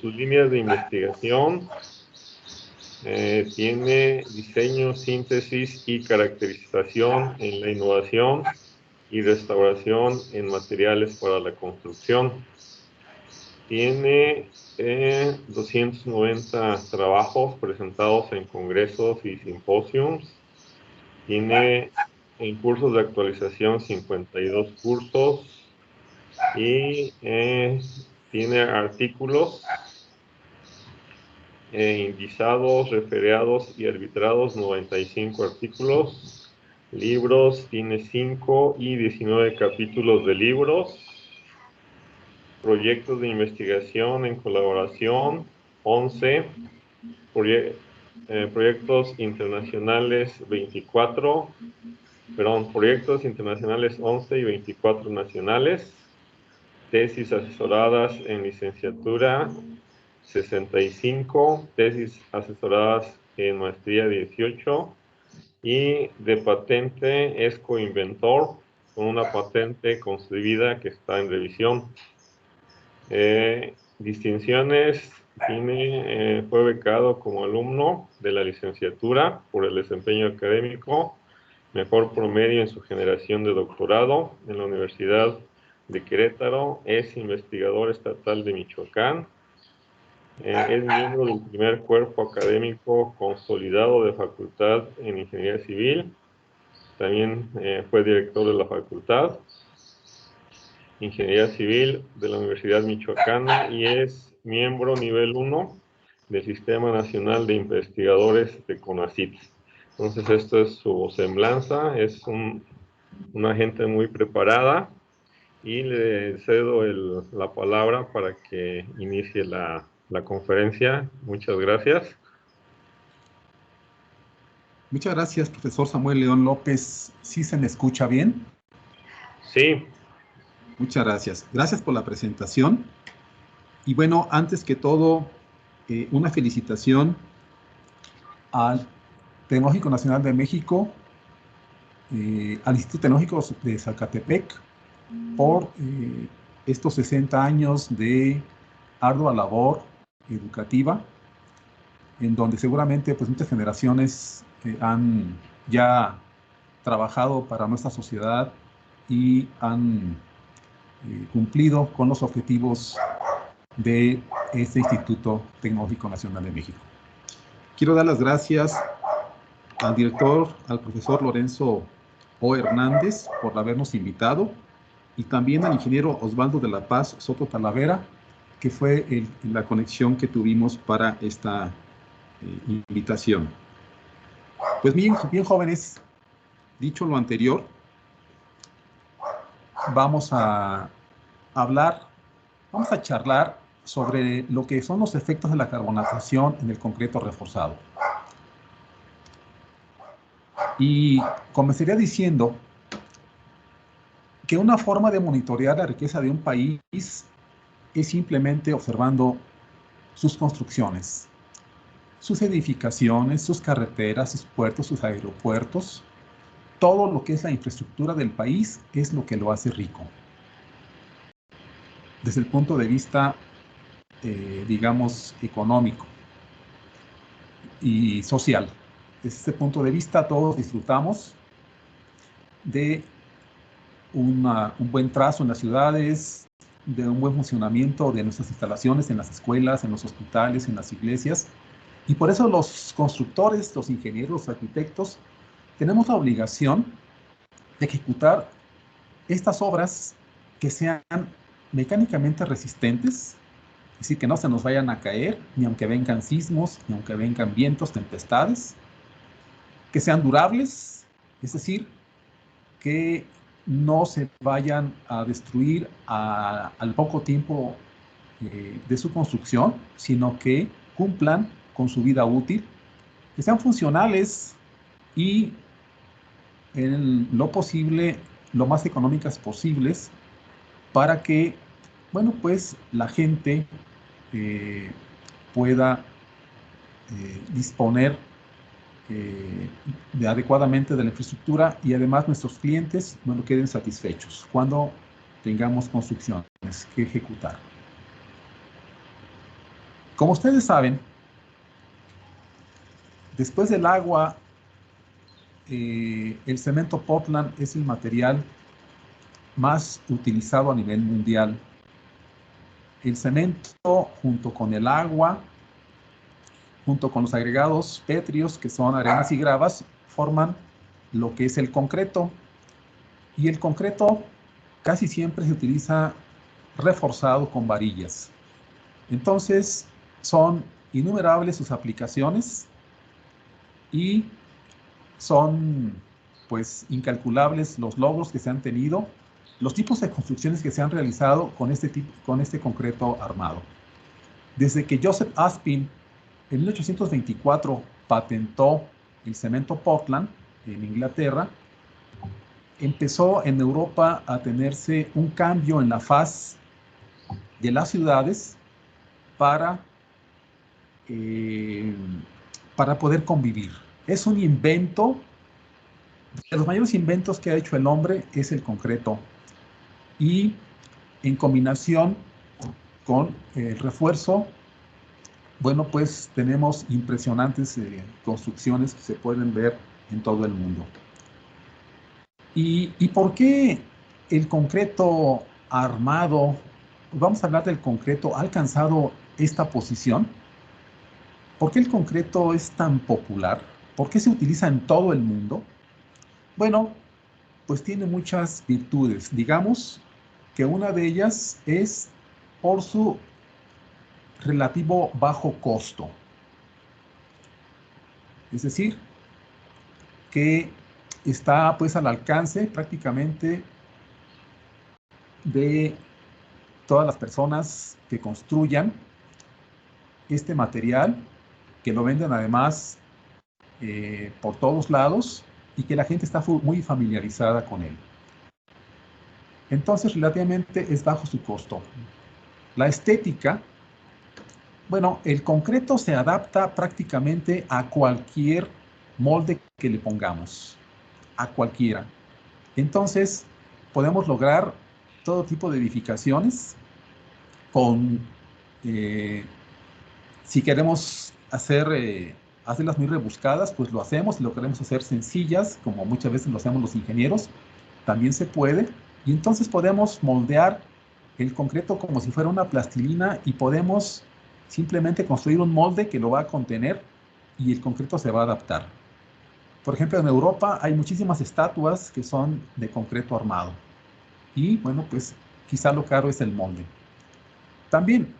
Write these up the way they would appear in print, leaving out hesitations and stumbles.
sus líneas de investigación tiene diseño, síntesis y caracterización en la innovación y restauración en materiales para la construcción. Tiene 290 trabajos presentados en congresos y simposios. Tiene en cursos de actualización 52 cursos y tiene artículos indizados, referados y arbitrados, 95 artículos. Libros, tiene 5 y 19 capítulos de libros. Proyectos de investigación en colaboración, 11. Proyectos internacionales, 24. Perdón, proyectos internacionales 11 y 24 nacionales. Tesis asesoradas en licenciatura, 65, tesis asesoradas en maestría, 18, y de patente es coinventor con una patente concebida que está en revisión. Distinciones, fue becado como alumno de la licenciatura por el desempeño académico, mejor promedio en su generación de doctorado en la Universidad de Querétaro, es investigador estatal de Michoacán. Es miembro del primer cuerpo académico consolidado de Facultad en Ingeniería Civil. También fue director de la Facultad Ingeniería Civil de la Universidad Michoacana y es miembro nivel 1 del Sistema Nacional de Investigadores de CONACYT. Entonces, esto es su semblanza, es una gente muy preparada y le cedo la palabra para que inicie la conferencia. Muchas gracias. Muchas gracias, profesor Samuel León López. ¿Sí se me escucha bien? Sí. Muchas gracias. Gracias por la presentación. Y bueno, antes que todo, una felicitación al Tecnológico Nacional de México, al Instituto Tecnológico de Zacatepec, por estos 60 años de ardua labor educativa, en donde seguramente pues, muchas generaciones han ya trabajado para nuestra sociedad y han cumplido con los objetivos de este Instituto Tecnológico Nacional de México. Quiero dar las gracias al director, al profesor Lorenzo O. Hernández, por habernos invitado, y también al ingeniero Osvaldo de la Paz Soto Talavera, que fue la conexión que tuvimos para esta invitación. Pues bien, jóvenes, dicho lo anterior, vamos a charlar sobre lo que son los efectos de la carbonatación en el concreto reforzado. Y comenzaría diciendo que una forma de monitorear la riqueza de un país es simplemente observando sus construcciones, sus edificaciones, sus carreteras, sus puertos, sus aeropuertos. Todo lo que es la infraestructura del país es lo que lo hace rico. Desde el punto de vista, digamos, económico y social. Desde este punto de vista, todos disfrutamos de un buen trazo en las ciudades, de un buen funcionamiento de nuestras instalaciones en las escuelas, en los hospitales, en las iglesias. Y por eso los constructores, los ingenieros, los arquitectos, tenemos la obligación de ejecutar estas obras que sean mecánicamente resistentes, es decir, que no se nos vayan a caer, ni aunque vengan sismos, ni aunque vengan vientos, tempestades, que sean durables, es decir, que no se vayan a destruir al poco tiempo de su construcción, sino que cumplan con su vida útil, que sean funcionales y en lo posible, lo más económicas posibles, para que, bueno, pues la gente pueda disponer adecuadamente de la infraestructura y además nuestros clientes no queden satisfechos cuando tengamos construcciones que ejecutar. Como ustedes saben, después del agua, el cemento Portland es el material más utilizado a nivel mundial. El cemento, junto con el agua, junto con los agregados pétreos, que son arenas y gravas, forman lo que es el concreto. Y el concreto casi siempre se utiliza reforzado con varillas. Entonces, son innumerables sus aplicaciones y son, pues, incalculables los logros que se han tenido, los tipos de construcciones que se han realizado con este concreto armado. Desde que Joseph Aspin en 1824 patentó el cemento Portland en Inglaterra, empezó en Europa a tenerse un cambio en la faz de las ciudades para poder convivir. Es un invento, de los mayores inventos que ha hecho el hombre es el concreto, y en combinación con el refuerzo, bueno, pues tenemos impresionantes construcciones que se pueden ver en todo el mundo. ¿Y por qué el concreto armado, vamos a hablar del concreto, ha alcanzado esta posición? ¿Por qué el concreto es tan popular? ¿Por qué se utiliza en todo el mundo? Bueno, pues tiene muchas virtudes. Digamos que una de ellas es por su relativo bajo costo. Es decir, que está pues al alcance prácticamente de todas las personas que construyan este material, que lo venden además por todos lados y que la gente está muy familiarizada con él. Entonces, relativamente es bajo su costo. La estética, bueno, el concreto se adapta prácticamente a cualquier molde que le pongamos, a cualquiera. Entonces, podemos lograr todo tipo de edificaciones con, si queremos hacerlas muy rebuscadas, pues lo hacemos. Si lo queremos hacer sencillas, como muchas veces lo hacemos los ingenieros, también se puede. Y entonces podemos moldear el concreto como si fuera una plastilina y podemos simplemente construir un molde que lo va a contener y el concreto se va a adaptar. Por ejemplo, en Europa hay muchísimas estatuas que son de concreto armado. Y bueno, pues quizá lo caro es el molde. También,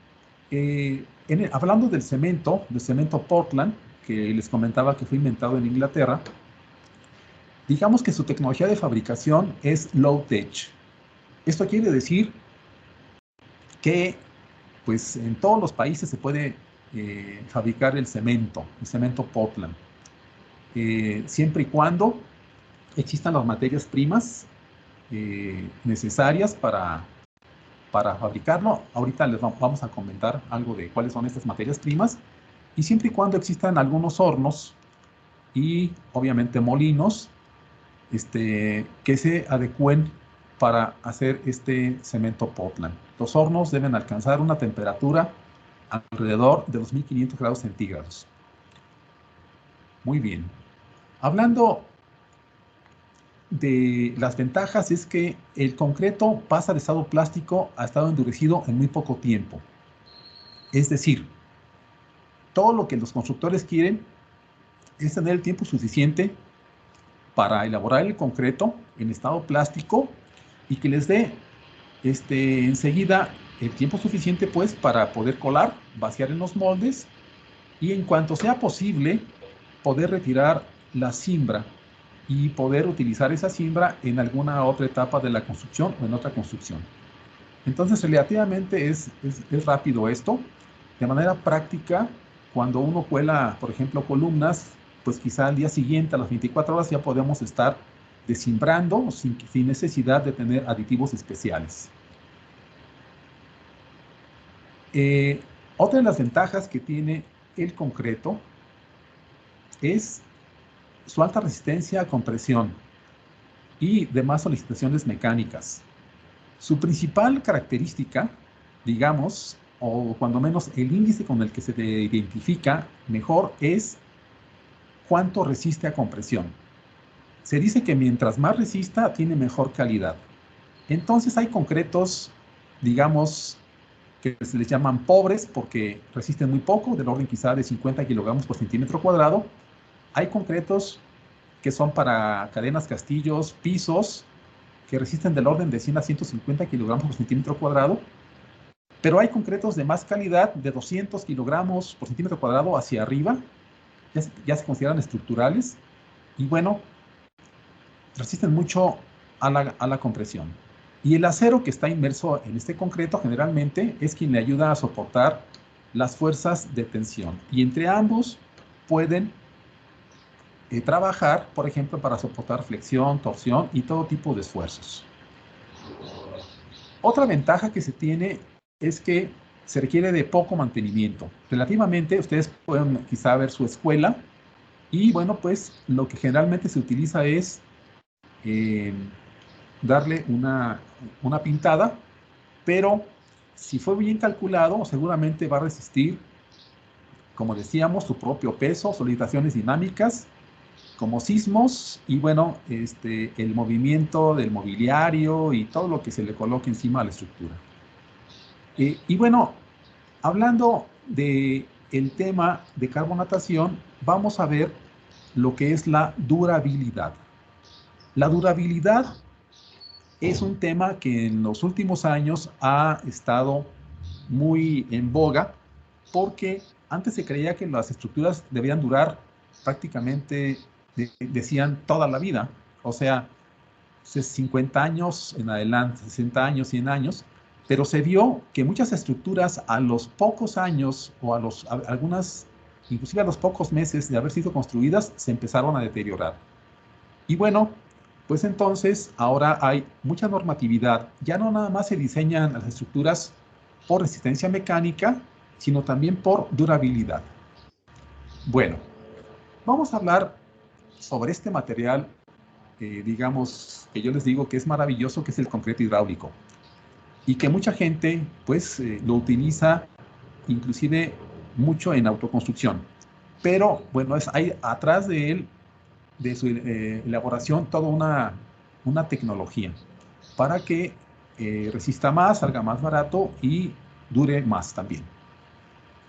hablando del cemento Portland, que les comentaba que fue inventado en Inglaterra, digamos que su tecnología de fabricación es low tech. Esto quiere decir que pues en todos los países se puede fabricar el cemento Portland, siempre y cuando existan las materias primas necesarias para fabricarlo. Ahorita les vamos a comentar algo de cuáles son estas materias primas, y siempre y cuando existan algunos hornos y obviamente molinos que se adecúen para hacer este cemento Portland. Los hornos deben alcanzar una temperatura alrededor de los 1500 grados centígrados. Muy bien. Hablando de las ventajas, es que el concreto pasa de estado plástico a estado endurecido en muy poco tiempo. Es decir, todo lo que los constructores quieren es tener el tiempo suficiente para elaborar el concreto en estado plástico y que les dé enseguida el tiempo suficiente pues para poder colar, vaciar en los moldes y en cuanto sea posible poder retirar la cimbra y poder utilizar esa cimbra en alguna otra etapa de la construcción o en otra construcción. Entonces relativamente es rápido esto. De manera práctica, cuando uno cuela, por ejemplo, columnas, pues quizá al día siguiente, a las 24 horas, ya podemos estar descimbrando sin necesidad de tener aditivos especiales. Otra de las ventajas que tiene el concreto es su alta resistencia a compresión y demás solicitaciones mecánicas. Su principal característica, digamos, o cuando menos el índice con el que se identifica mejor, es cuánto resiste a compresión. Se dice que mientras más resista, tiene mejor calidad. Entonces hay concretos, digamos, que se les llaman pobres porque resisten muy poco, del orden quizá de 50 kilogramos por centímetro cuadrado. Hay concretos que son para cadenas, castillos, pisos, que resisten del orden de 100 a 150 kilogramos por centímetro cuadrado. Pero hay concretos de más calidad, de 200 kilogramos por centímetro cuadrado hacia arriba, ya se consideran estructurales. Y bueno, resisten mucho a la compresión. Y el acero que está inmerso en este concreto generalmente es quien le ayuda a soportar las fuerzas de tensión. Y entre ambos pueden trabajar, por ejemplo, para soportar flexión, torsión y todo tipo de esfuerzos. Otra ventaja que se tiene es que se requiere de poco mantenimiento. Relativamente, ustedes pueden quizá ver su escuela y bueno, pues lo que generalmente se utiliza es darle una pintada, pero si fue bien calculado, seguramente va a resistir, como decíamos, su propio peso, solitaciones dinámicas, como sismos y bueno, el movimiento del mobiliario y todo lo que se le coloque encima a la estructura. Y bueno, hablando del tema de carbonatación, vamos a ver lo que es la durabilidad. La durabilidad es un tema que en los últimos años ha estado muy en boga porque antes se creía que las estructuras debían durar prácticamente, decían, toda la vida. O sea, 50 años en adelante, 60 años, 100 años, pero se vio que muchas estructuras a los pocos años o algunas, inclusive a los pocos meses de haber sido construidas, se empezaron a deteriorar. Y bueno, pues entonces ahora hay mucha normatividad. Ya no nada más se diseñan las estructuras por resistencia mecánica, sino también por durabilidad. Bueno, vamos a hablar sobre este material, digamos, que yo les digo que es maravilloso, que es el concreto hidráulico. Y que mucha gente, pues, lo utiliza inclusive mucho en autoconstrucción. Pero, bueno, hay atrás de él, de su elaboración, toda una tecnología para que resista más, salga más barato y dure más también.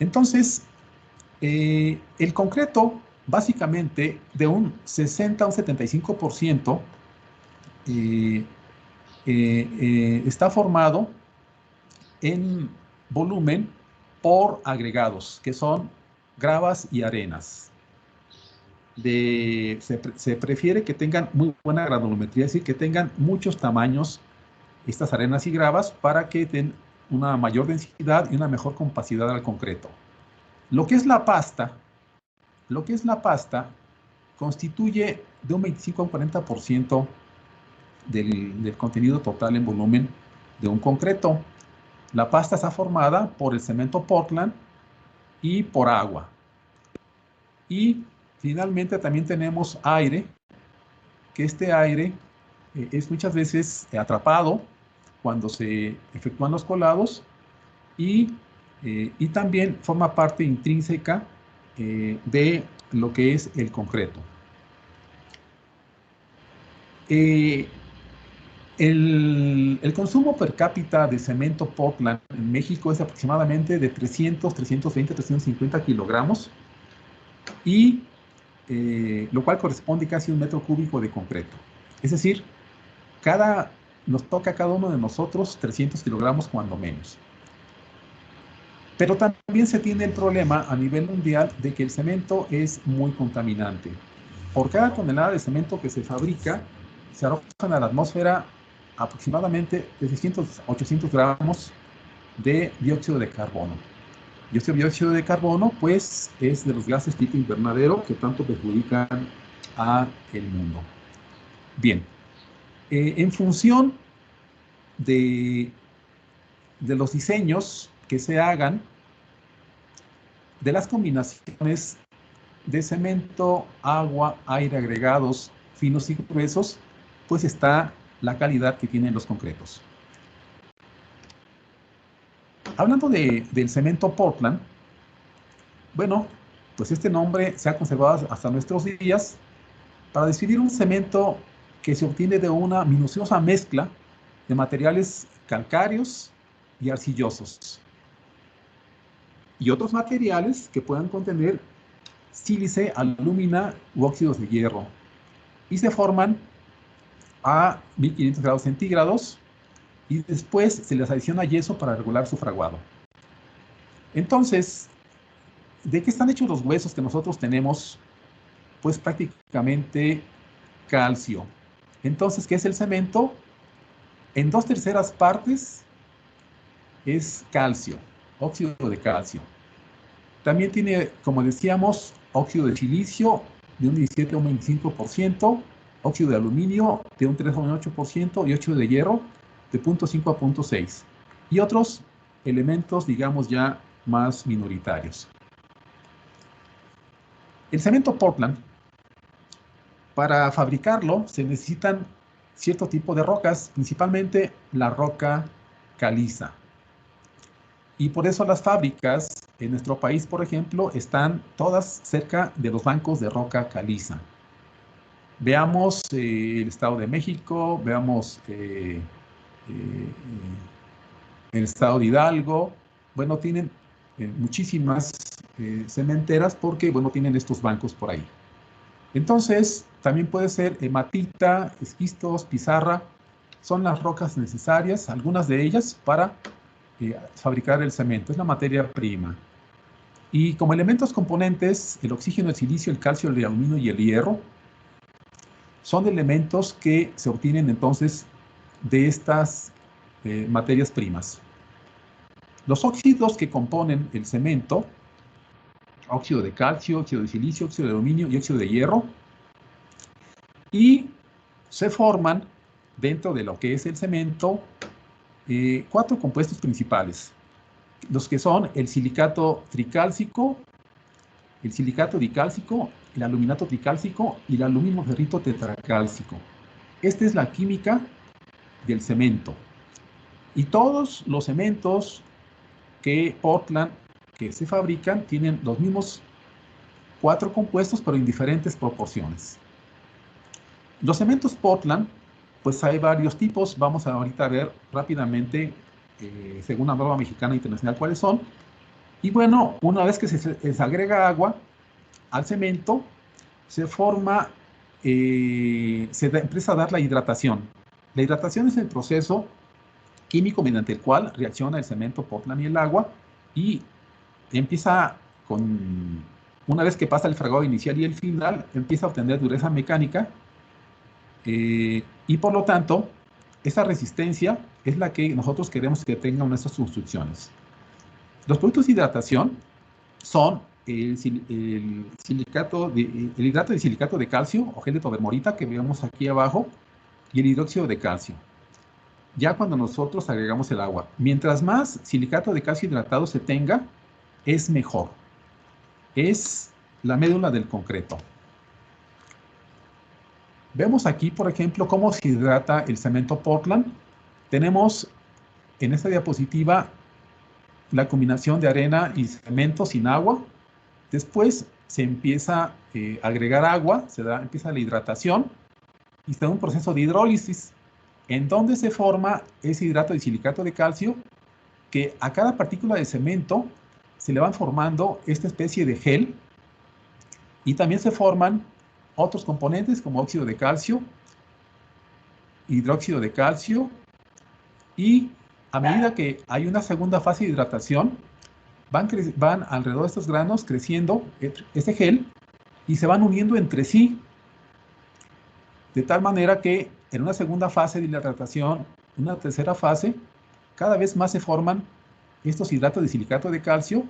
Entonces, el concreto, básicamente, de un 60 a un 75%, está formado en volumen por agregados, que son gravas y arenas. Se prefiere que tengan muy buena granulometría, es decir, que tengan muchos tamaños estas arenas y gravas para que den una mayor densidad y una mejor compacidad al concreto. Lo que es la pasta constituye de un 25 a un 40% del contenido total en volumen de un concreto. La pasta está formada por el cemento Portland y por agua. Y finalmente también tenemos aire, que este aire es muchas veces atrapado cuando se efectúan los colados y también forma parte intrínseca de lo que es el concreto. El consumo per cápita de cemento Portland en México es aproximadamente de 300, 320, 350 kilogramos y lo cual corresponde casi a un metro cúbico de concreto. Es decir, nos toca a cada uno de nosotros 300 kilogramos cuando menos. Pero también se tiene el problema a nivel mundial de que el cemento es muy contaminante. Por cada tonelada de cemento que se fabrica, se arrojan a la atmósfera aproximadamente de 600 a 800 gramos de dióxido de carbono. Y este dióxido de carbono, pues, es de los gases tipo invernadero que tanto perjudican al mundo. Bien, en función de los diseños que se hagan, de las combinaciones de cemento, agua, aire, agregados finos y gruesos, pues está la calidad que tienen los concretos. Hablando del cemento Portland, bueno, pues este nombre se ha conservado hasta nuestros días para describir un cemento que se obtiene de una minuciosa mezcla de materiales calcáreos y arcillosos y otros materiales que puedan contener sílice, alúmina u óxidos de hierro y se forman a 1500 grados centígrados y después se les adiciona yeso para regular su fraguado. Entonces, ¿de qué están hechos los huesos que nosotros tenemos? Pues prácticamente calcio. Entonces, ¿qué es el cemento? En 2/3 partes es calcio, óxido de calcio. También tiene, como decíamos, óxido de silicio de un 17 a un 25%, óxido de aluminio de un 3 a un 8% y óxido de hierro de 0.5 a 0.6. Y otros elementos, digamos, ya más minoritarios. El cemento Portland, para fabricarlo se necesitan cierto tipo de rocas, principalmente la roca caliza. Y por eso las fábricas en nuestro país, por ejemplo, están todas cerca de los bancos de roca caliza. Veamos el Estado de México, veamos el Estado de Hidalgo. Bueno, tienen muchísimas cementeras porque, bueno, tienen estos bancos por ahí. Entonces, también puede ser hematita, esquistos, pizarra. Son las rocas necesarias, algunas de ellas, para fabricar el cemento. Es la materia prima. Y como elementos componentes, el oxígeno, el silicio, el calcio, el aluminio y el hierro son elementos que se obtienen entonces de estas materias primas. Los óxidos que componen el cemento, óxido de calcio, óxido de silicio, óxido de aluminio y óxido de hierro, y se forman dentro de lo que es el cemento 4 compuestos principales, los que son el silicato tricálcico, el silicato dicálcico, el aluminato tricálcico y el aluminio ferrito tetracálcico. Esta es la química del cemento. Y todos los cementos que Portland que se fabrican tienen los mismos 4 compuestos, pero en diferentes proporciones. Los cementos Portland, pues hay varios tipos. Vamos a ahorita ver rápidamente, según la norma mexicana internacional, cuáles son. Y bueno, una vez que se agrega agua al cemento, se forma, empieza a dar la hidratación. La hidratación es el proceso químico mediante el cual reacciona el cemento Portland y el agua y empieza una vez que pasa el fragado inicial y el final, empieza a obtener dureza mecánica y por lo tanto, esa resistencia es la que nosotros queremos que tengan nuestras construcciones. Los productos de hidratación son el hidrato de silicato de calcio o gel de tobermorita que vemos aquí abajo y el hidróxido de calcio. Ya cuando nosotros agregamos el agua, mientras más silicato de calcio hidratado se tenga, es mejor. Es la médula del concreto. Vemos aquí, por ejemplo, cómo se hidrata el cemento Portland. Tenemos en esta diapositiva la combinación de arena y cemento sin agua. Después se empieza a agregar agua, empieza la hidratación y se da un proceso de hidrólisis en donde se forma ese hidrato de silicato de calcio que a cada partícula de cemento se le van formando esta especie de gel y también se forman otros componentes como óxido de calcio, hidróxido de calcio y a medida que hay una segunda fase de hidratación van alrededor de estos granos creciendo este gel y se van uniendo entre sí de tal manera que en una segunda fase de hidratación, una tercera fase, cada vez más se forman estos hidratos de silicato de calcio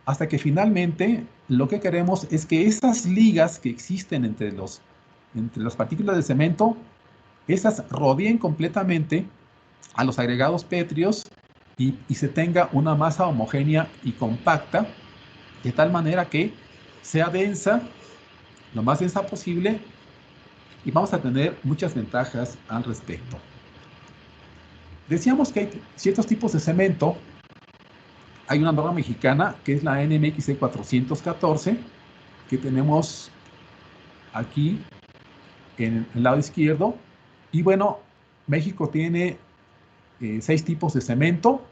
hasta que finalmente lo que queremos es que esas ligas que existen entre las partículas de cemento, esas rodeen completamente a los agregados pétreos y se tenga una masa homogénea y compacta, de tal manera que sea densa, lo más densa posible, y vamos a tener muchas ventajas al respecto. Decíamos que hay ciertos tipos de cemento hay una norma mexicana que es la NMXC 414, que tenemos aquí en el lado izquierdo. Y bueno, México tiene 6 tipos de cemento: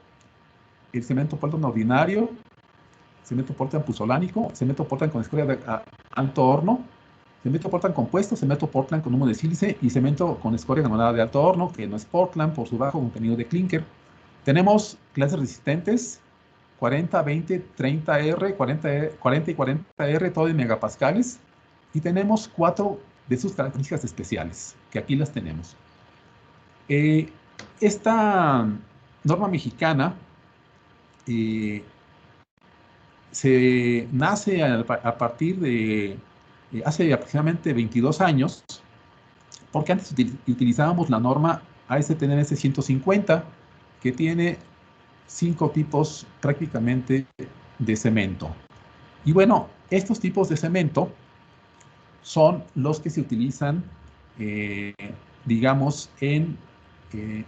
el cemento Portland ordinario, cemento Portland puzolánico, cemento Portland con escoria de alto horno, cemento Portland compuesto, cemento Portland con humo de sílice y cemento con escoria granulada de alto horno, que no es Portland por su bajo contenido de clinker. Tenemos clases resistentes 40, 20, 30R, 40 y 40R, todo en megapascales. Y tenemos 4 de sus características especiales, que aquí las tenemos. Esta norma mexicana se nace a partir de hace aproximadamente 22 años, porque antes utilizábamos la norma ASTM 150, que tiene 5 tipos prácticamente de cemento. Y bueno, estos tipos de cemento son los que se utilizan, digamos, en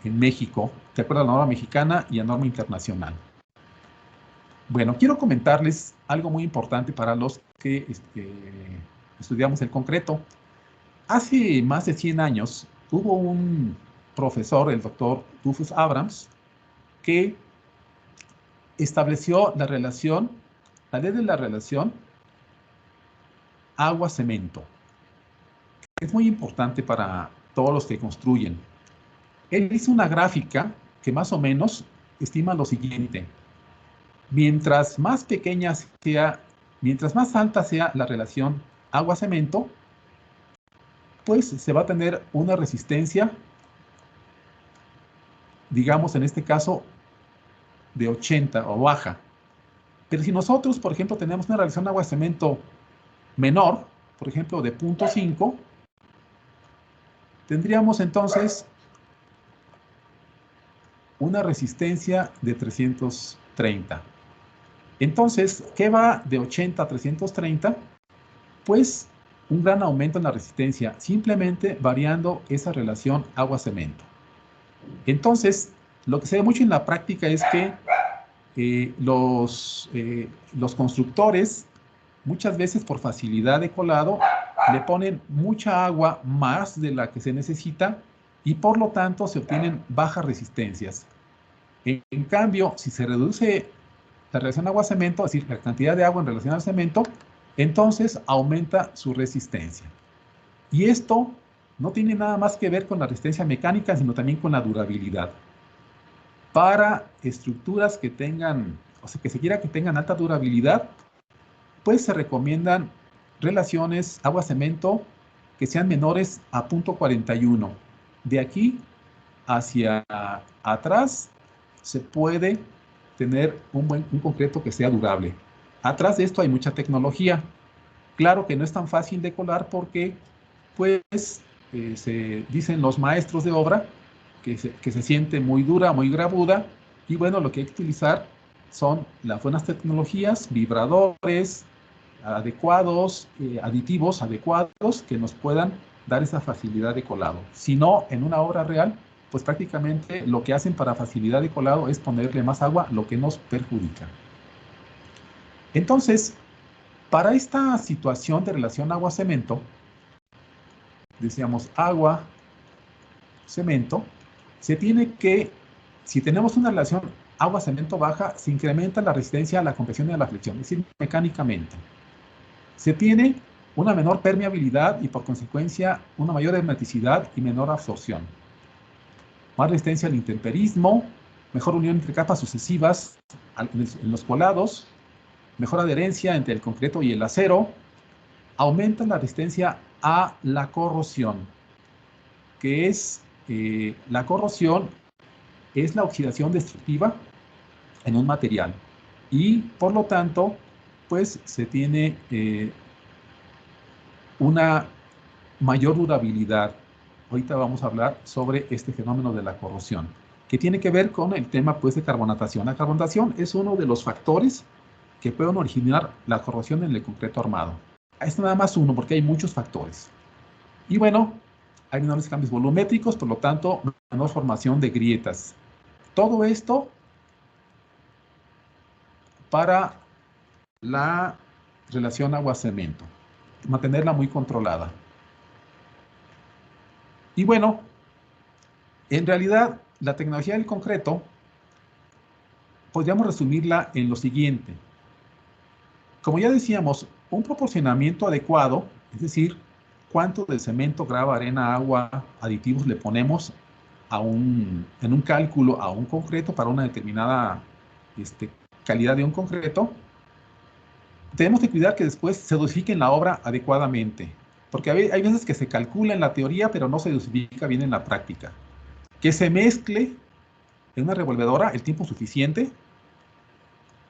México, de acuerdo a la norma mexicana y a norma internacional. Bueno, quiero comentarles algo muy importante para los que estudiamos el concreto. Hace más de 100 años hubo un profesor, el doctor Rufus Abrams, que estableció la ley de la relación agua-cemento. Es muy importante para todos los que construyen. Él hizo una gráfica que más o menos estima lo siguiente: mientras más pequeña sea, mientras más alta sea la relación agua-cemento, pues se va a tener una resistencia, digamos en este caso, de 80 o baja. Pero si nosotros, por ejemplo, tenemos una relación agua-cemento menor, por ejemplo, de 0.5, tendríamos entonces una resistencia de 330. Entonces, ¿qué va de 80 a 330? Pues un gran aumento en la resistencia, simplemente variando esa relación agua-cemento. Entonces, lo que se ve mucho en la práctica es que los constructores, muchas veces por facilidad de colado, le ponen mucha agua más de la que se necesita y por lo tanto se obtienen bajas resistencias. En cambio, si se reduce la relación agua-cemento, es decir, la cantidad de agua en relación al cemento, entonces aumenta su resistencia. Y esto no tiene nada más que ver con la resistencia mecánica, sino también con la durabilidad. Para estructuras que tengan, o sea, que se quiera que tengan alta durabilidad, pues se recomiendan relaciones agua-cemento que sean menores a 0.41. De aquí hacia atrás se puede tener un concreto que sea durable. Atrás de esto hay mucha tecnología. Claro que no es tan fácil de colar porque, pues, se dicen los maestros de obra que se siente muy dura, muy gravuda, y bueno, lo que hay que utilizar son las buenas tecnologías, vibradores adecuados, aditivos adecuados que nos puedan dar esa facilidad de colado. Si no, en una obra real, pues prácticamente lo que hacen para facilidad de colado es ponerle más agua, lo que nos perjudica. Entonces, para esta situación de relación agua-cemento, decíamos agua-cemento, se tiene que, si tenemos una relación agua-cemento baja, se incrementa la resistencia a la compresión y a la flexión, es decir, mecánicamente. Se tiene una menor permeabilidad y por consecuencia una mayor hermeticidad y menor absorción. Más resistencia al intemperismo, mejor unión entre capas sucesivas en los colados, mejor adherencia entre el concreto y el acero, aumenta la resistencia a la corrosión, que es la corrosión es la oxidación destructiva en un material y por lo tanto pues se tiene una mayor durabilidad. Ahorita vamos a hablar sobre este fenómeno de la corrosión, que tiene que ver con el tema pues de carbonatación. La carbonatación es uno de los factores que pueden originar la corrosión en el concreto armado. Es nada más uno porque hay muchos factores. Y bueno, hay menores cambios volumétricos, por lo tanto, menor formación de grietas. Todo esto para la relación agua-cemento, mantenerla muy controlada. Y bueno, en realidad la tecnología del concreto podríamos resumirla en lo siguiente. Como ya decíamos, un proporcionamiento adecuado, es decir, cuánto de cemento, grava, arena, agua, aditivos le ponemos en un cálculo a un concreto para una determinada calidad de un concreto, tenemos que cuidar que después se dosifique en la obra adecuadamente, porque hay veces que se calcula en la teoría, pero no se dosifica bien en la práctica. Que se mezcle en una revolvedora el tiempo suficiente,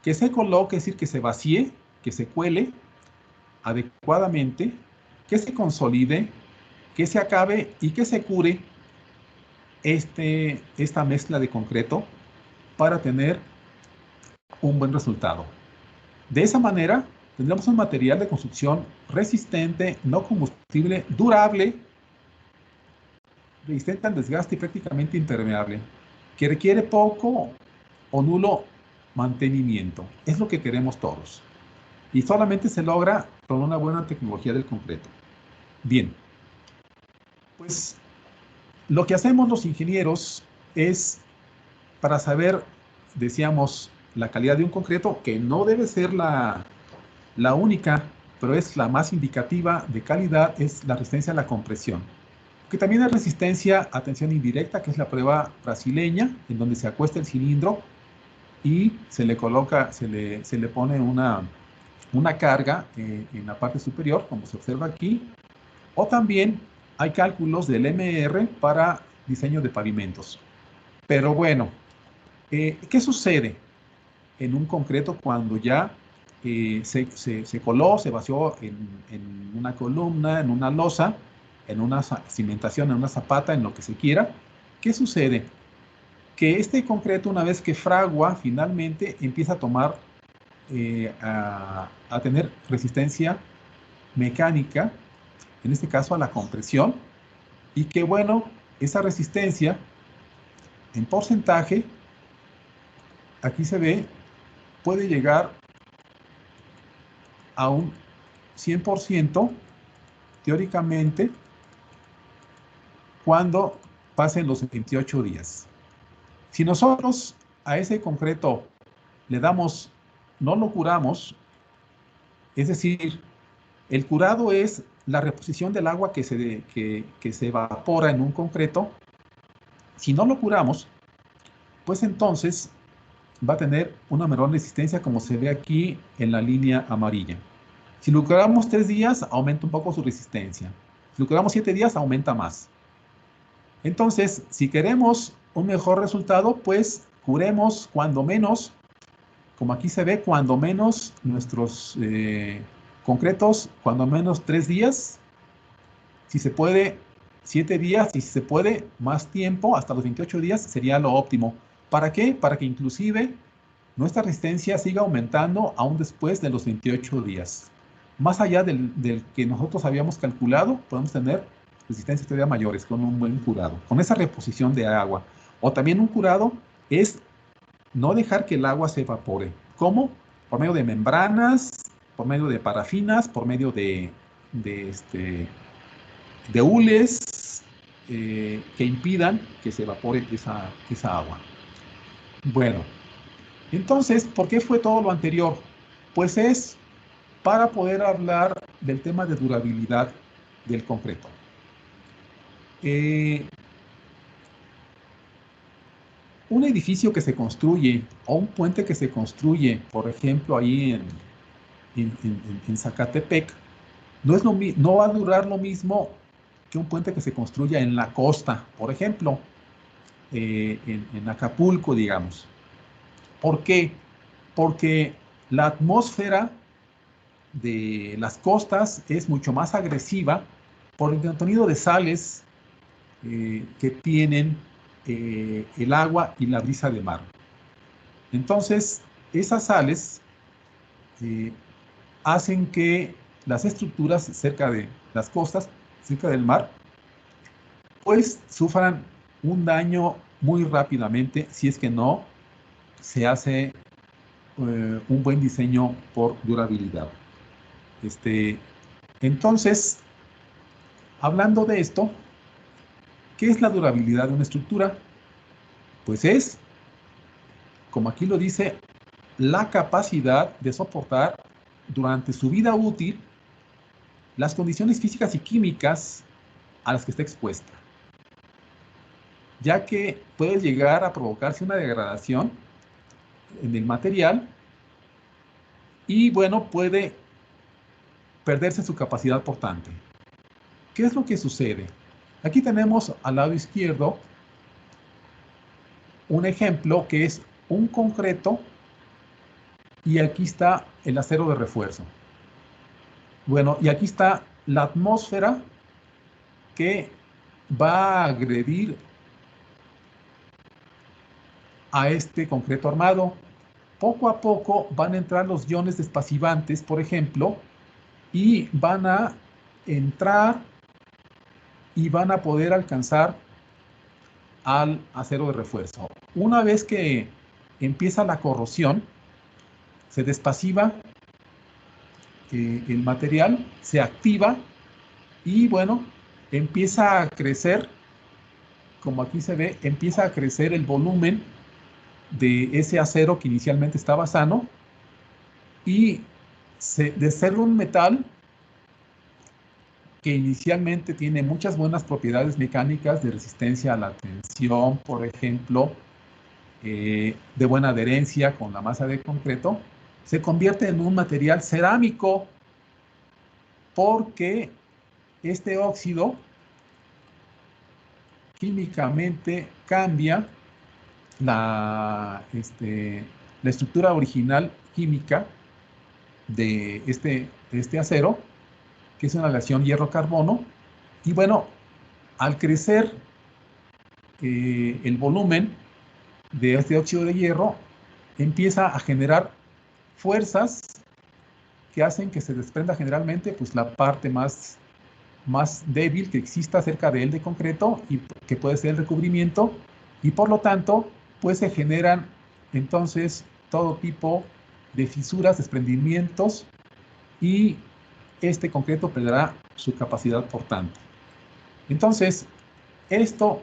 que se coloque, es decir, que se vacíe, que se cuele adecuadamente, que se consolide, que se acabe y que se cure esta mezcla de concreto para tener un buen resultado. De esa manera, tendremos un material de construcción resistente, no combustible, durable, resistente al desgaste y prácticamente impermeable, que requiere poco o nulo mantenimiento. Es lo que queremos todos. Y solamente se logra con una buena tecnología del concreto. Bien, pues lo que hacemos los ingenieros es, para saber, decíamos, la calidad de un concreto, que no debe ser la única, pero es la más indicativa de calidad, es la resistencia a la compresión. Que también hay resistencia a tensión indirecta, que es la prueba brasileña, en donde se acuesta el cilindro y se le coloca, se le pone una carga en la parte superior, como se observa aquí, o también hay cálculos del MR para diseño de pavimentos. Pero bueno, ¿qué sucede en un concreto cuando ya se coló, se vació en una columna, en una losa, en una cimentación, en una zapata, en lo que se quiera? ¿Qué sucede? Que este concreto, una vez que fragua, finalmente empieza a tomar, a tener resistencia mecánica, en este caso a la compresión, y que bueno, esa resistencia en porcentaje, aquí se ve, puede llegar a un 100% teóricamente cuando pasen los 28 días. Si nosotros a ese concreto le damos, no lo curamos, es decir, el curado es la reposición del agua que se evapora en un concreto. Si no lo curamos, pues entonces va a tener una menor resistencia, como se ve aquí en la línea amarilla. Si lo curamos 3 días, aumenta un poco su resistencia. Si lo curamos 7 días, aumenta más. Entonces, si queremos un mejor resultado, pues curemos cuando menos, como aquí se ve, cuando menos nuestros concretos, cuando menos 3 días, si se puede 7 días, y si se puede más tiempo, hasta los 28 días, sería lo óptimo. ¿Para qué? Para que inclusive nuestra resistencia siga aumentando aún después de los 28 días. Más allá del que nosotros habíamos calculado, podemos tener resistencias todavía mayores con un buen curado, con esa reposición de agua. O también un curado es no dejar que el agua se evapore. ¿Cómo? Por medio de membranas, por medio de parafinas, por medio de hules que impidan que se evapore esa agua. Bueno, entonces, ¿por qué fue todo lo anterior? Pues es para poder hablar del tema de durabilidad del concreto. Un edificio que se construye o un puente que se construye, por ejemplo, ahí en Zacatepec, no va a durar lo mismo que un puente que se construya en la costa, por ejemplo, en Acapulco, digamos. ¿Por qué? Porque la atmósfera de las costas es mucho más agresiva por el contenido de sales que tienen el agua y la brisa de mar. Entonces, esas sales hacen que las estructuras cerca de las costas, cerca del mar, pues sufran un daño muy rápidamente si es que no se hace un buen diseño por durabilidad. Entonces, hablando de esto, ¿qué es la durabilidad de una estructura? Pues es, como aquí lo dice, la capacidad de soportar durante su vida útil las condiciones físicas y químicas a las que está expuesta, ya que puede llegar a provocarse una degradación en el material y, bueno, puede perderse su capacidad portante. ¿Qué es lo que sucede? Aquí tenemos al lado izquierdo un ejemplo que es un concreto y aquí está el acero de refuerzo. Bueno, y aquí está la atmósfera que va a agredir a este concreto armado. Poco a poco van a entrar los iones despasivantes, por ejemplo, y van a entrar y van a poder alcanzar al acero de refuerzo. Una vez que empieza la corrosión, se despasiva el material, se activa y, bueno, empieza a crecer, como aquí se ve, empieza a crecer el volumen de ese acero que inicialmente estaba sano y de ser un metal que inicialmente tiene muchas buenas propiedades mecánicas de resistencia a la tensión, por ejemplo, de buena adherencia con la masa de concreto, se convierte en un material cerámico porque este óxido químicamente cambia la estructura original química de este acero, que es una aleación hierro-carbono, y, bueno, al crecer el volumen de este óxido de hierro, empieza a generar fuerzas que hacen que se desprenda generalmente, pues, la parte más débil que exista cerca de él de concreto y que puede ser el recubrimiento, y por lo tanto pues se generan entonces todo tipo de fisuras, desprendimientos, y este concreto perderá su capacidad portante. Entonces, esto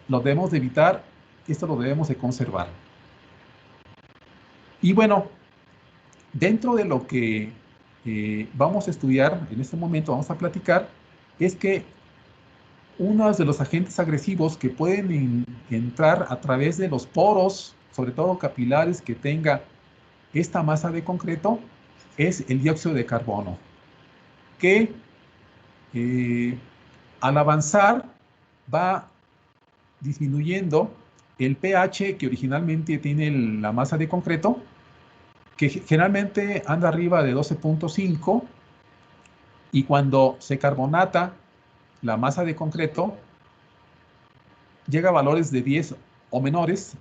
lo debemos de evitar, esto lo debemos de conservar. Y, bueno, dentro de lo que vamos a estudiar en este momento, vamos a platicar, es que uno de los agentes agresivos que pueden entrar a través de los poros, sobre todo capilares, que tenga esta masa de concreto, es el dióxido de carbono, que al avanzar va disminuyendo el pH que originalmente tiene la masa de concreto, que generalmente anda arriba de 12.5, y cuando se carbonata la masa de concreto, llega a valores de 10 o menores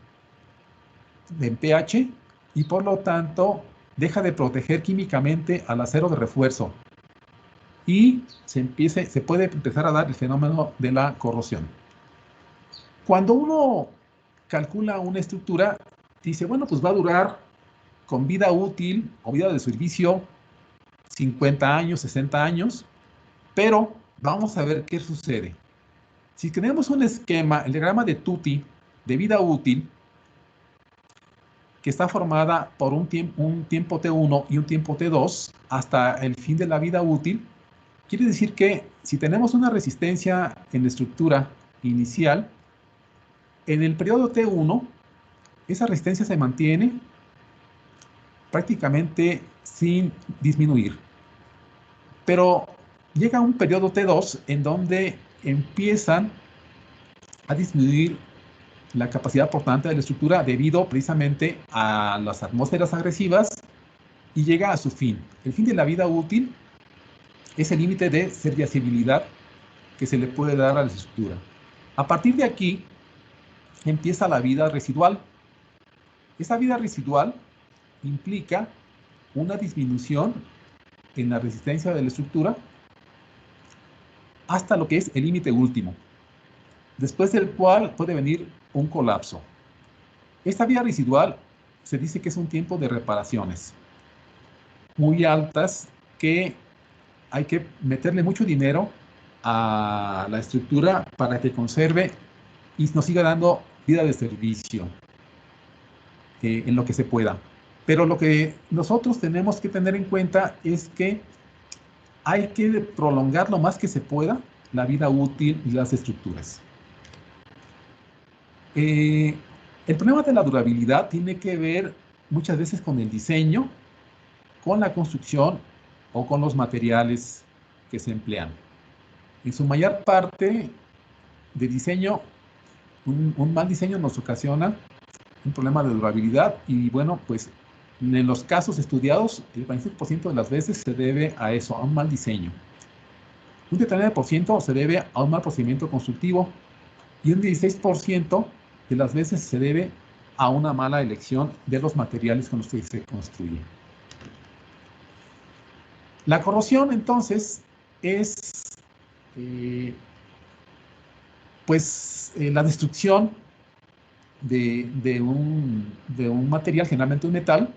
en pH, y por lo tanto deja de proteger químicamente al acero de refuerzo y se puede empezar a dar el fenómeno de la corrosión. Cuando uno calcula una estructura, dice, bueno, pues va a durar con vida útil o vida de servicio 50 años, 60 años, pero vamos a ver qué sucede. Si tenemos un esquema, el diagrama de Tutti de vida útil, que está formada por un tiempo T1 y un tiempo T2 hasta el fin de la vida útil, quiere decir que si tenemos una resistencia en la estructura inicial, en el periodo T1, esa resistencia se mantiene prácticamente sin disminuir. Pero llega un periodo T2 en donde empiezan a disminuir la capacidad portante de la estructura debido precisamente a las atmósferas agresivas, y llega a su fin. El fin de la vida útil es el límite de serviciabilidad que se le puede dar a la estructura. A partir de aquí empieza la vida residual. Esa vida residual implica una disminución en la resistencia de la estructura hasta lo que es el límite último, después del cual puede venir un colapso. Esta vida residual se dice que es un tiempo de reparaciones muy altas, que hay que meterle mucho dinero a la estructura para que conserve y nos siga dando vida de servicio en lo que se pueda. Pero lo que nosotros tenemos que tener en cuenta es que hay que prolongar lo más que se pueda la vida útil de las estructuras. El problema de la durabilidad tiene que ver muchas veces con el diseño, con la construcción o con los materiales que se emplean. En su mayor parte de diseño, un mal diseño nos ocasiona un problema de durabilidad y bueno, pues en los casos estudiados, el 25% de las veces se debe a eso, a un mal diseño. Un 39% se debe a un mal procedimiento constructivo y un 16% de las veces se debe a una mala elección de los materiales con los que se construye. La corrosión, entonces, es la destrucción de un material, generalmente un metal,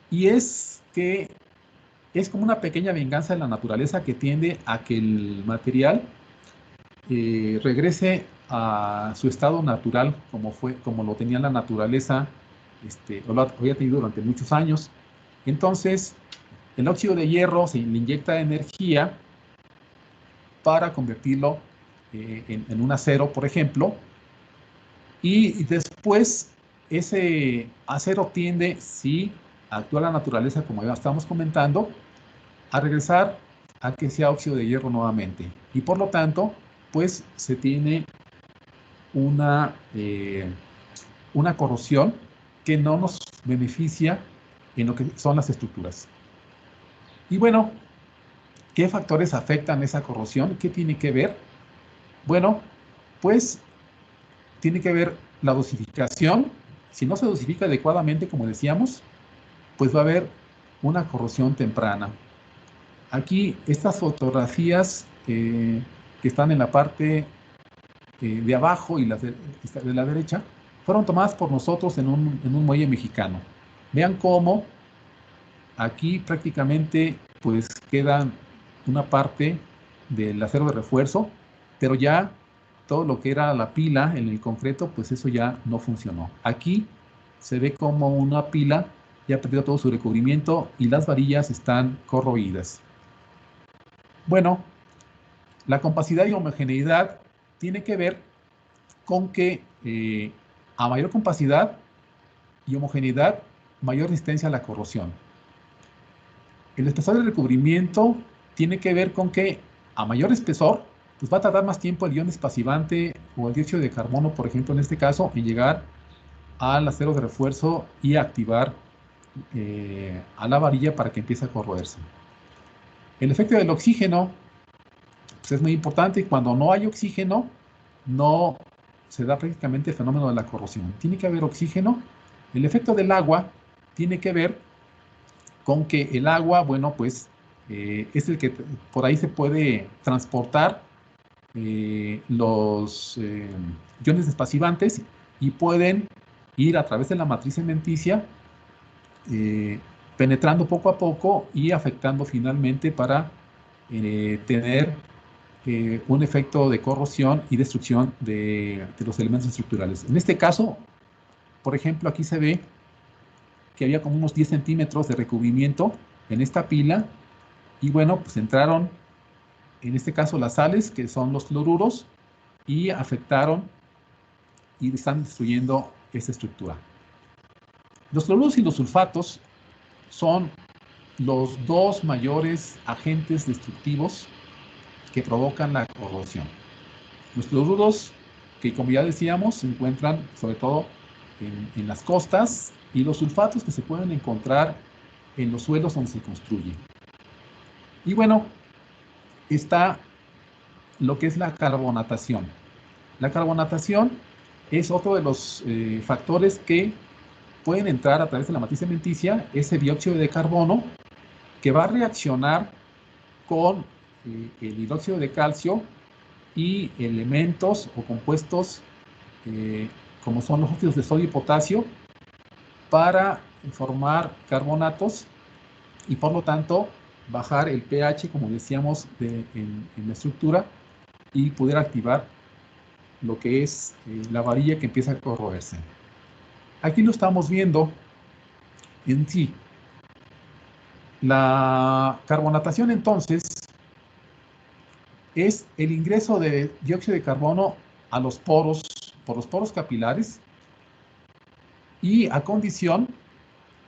y es que es como una pequeña venganza de la naturaleza que tiende a que el material regrese a su estado natural, como lo tenía la naturaleza, o lo había tenido durante muchos años. Entonces, el óxido de hierro se le inyecta energía para convertirlo en un acero, por ejemplo, y después ese acero tiende, si actúa la naturaleza, como ya estamos comentando, a regresar a que sea óxido de hierro nuevamente. Y por lo tanto, pues se tiene una corrosión que no nos beneficia en lo que son las estructuras. Y bueno, ¿qué factores afectan esa corrosión? ¿Qué tiene que ver? Bueno, pues tiene que ver la dosificación. Si no se dosifica adecuadamente, como decíamos, pues va a haber una corrosión temprana. Aquí estas fotografías que están en la parte de abajo y las de la derecha fueron tomadas por nosotros en un muelle mexicano. Vean cómo aquí prácticamente pues queda una parte del acero de refuerzo, pero ya todo lo que era la pila en el concreto, pues eso ya no funcionó. Aquí se ve como una pila ya perdió todo su recubrimiento y las varillas están corroídas. Bueno, la compacidad y homogeneidad tiene que ver con que a mayor compacidad y homogeneidad, mayor resistencia a la corrosión. El espesor del recubrimiento tiene que ver con que a mayor espesor, pues va a tardar más tiempo el ion despacivante o el dióxido de carbono, por ejemplo, en este caso, en llegar al acero de refuerzo y activar a la varilla para que empiece a corroerse. El efecto del oxígeno pues es muy importante. Cuando no hay oxígeno, no se da prácticamente el fenómeno de la corrosión. Tiene que haber oxígeno. El efecto del agua tiene que ver con que el agua, bueno, pues es el que por ahí se puede transportar los iones despacimante y pueden ir a través de la matriz cementicia penetrando poco a poco y afectando finalmente para tener un efecto de corrosión y destrucción de los elementos estructurales. En este caso, por ejemplo, aquí se ve que había como unos 10 centímetros de recubrimiento en esta pila y bueno, pues entraron en este caso las sales, que son los fluoruros, y afectaron y están destruyendo esta estructura. Los fluoruros y los sulfatos son los dos mayores agentes destructivos que provocan la corrosión. Los fluoruros, que como ya decíamos, se encuentran sobre todo en las costas, y los sulfatos que se pueden encontrar en los suelos donde se construye. Y bueno, está lo que es la carbonatación. La carbonatación es otro de los factores que pueden entrar a través de la matriz cementicia, ese dióxido de carbono, que va a reaccionar con el hidróxido de calcio y elementos o compuestos como son los óxidos de sodio y potasio, para formar carbonatos y por lo tanto bajar el pH, como decíamos, en la estructura y poder activar lo que es la varilla que empieza a corroerse. Aquí lo estamos viendo en sí. La carbonatación entonces es el ingreso de dióxido de carbono a los poros, por los poros capilares, y a condición